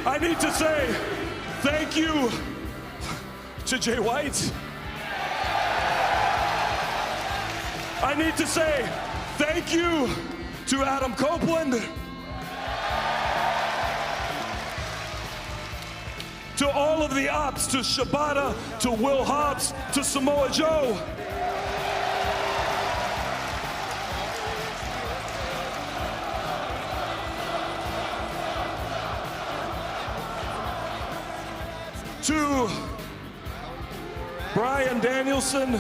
S8: I need to say thank you to Jay White. I need to say thank you to Adam Copeland. To all of the ops, to Shibata, to Will Hobbs, to Samoa Joe. To Bryan Danielson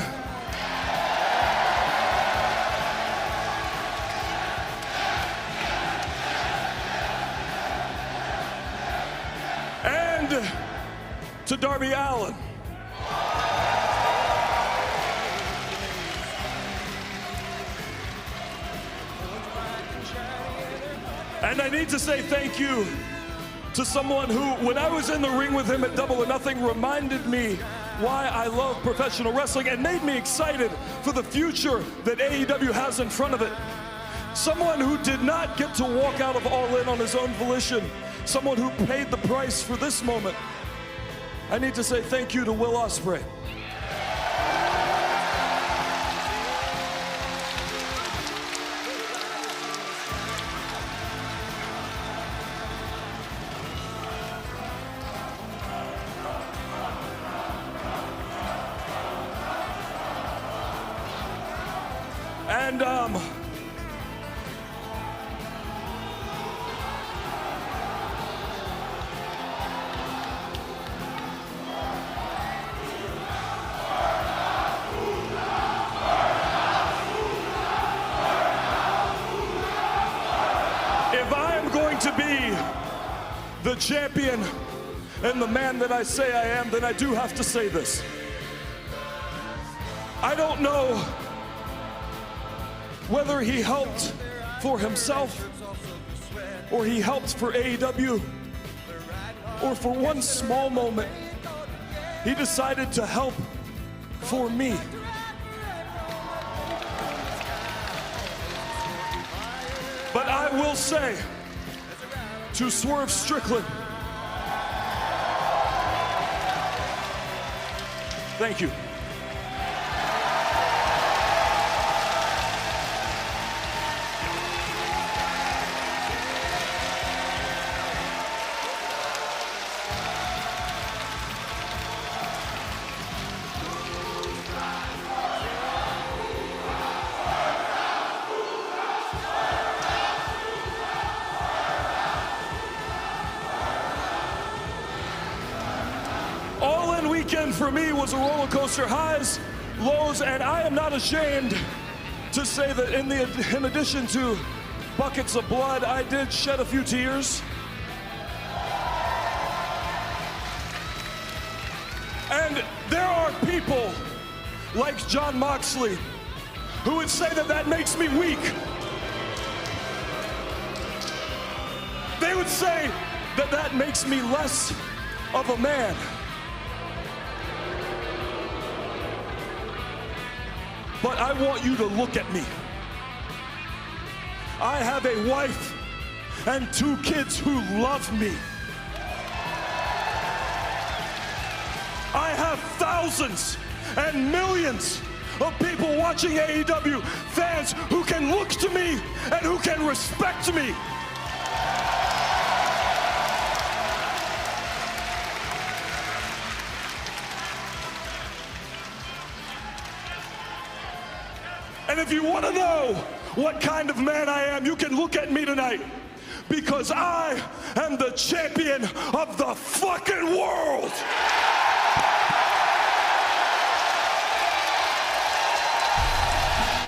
S8: to Darby Allin. And I need to say thank you to someone who, when I was in the ring with him at Double or Nothing, reminded me why I love professional wrestling and made me excited for the future that AEW has in front of it. Someone who did not get to walk out of All In on his own volition. Someone who paid the price for this moment. I need to say thank you to Will Ospreay. And if I am going to be the champion and the man that I say I am, then I do have to say this. I don't know whether he helped for himself or he helped for AEW, or for one small moment, he decided to help for me. But I will say to Swerve Strickland, thank you. All In weekend for me was a roller coaster, highs, lows, and I am not ashamed to say that in addition to buckets of blood, I did shed a few tears. And there are people like Jon Moxley who would say that that makes me weak. They would say that that makes me less of a man. But I want you to look at me. I have a wife and 2 kids who love me. I have thousands and millions of people watching AEW, fans who can look to me and who can respect me. And if you want to know what kind of man I am, you can look at me tonight, because I am the champion of the fucking world.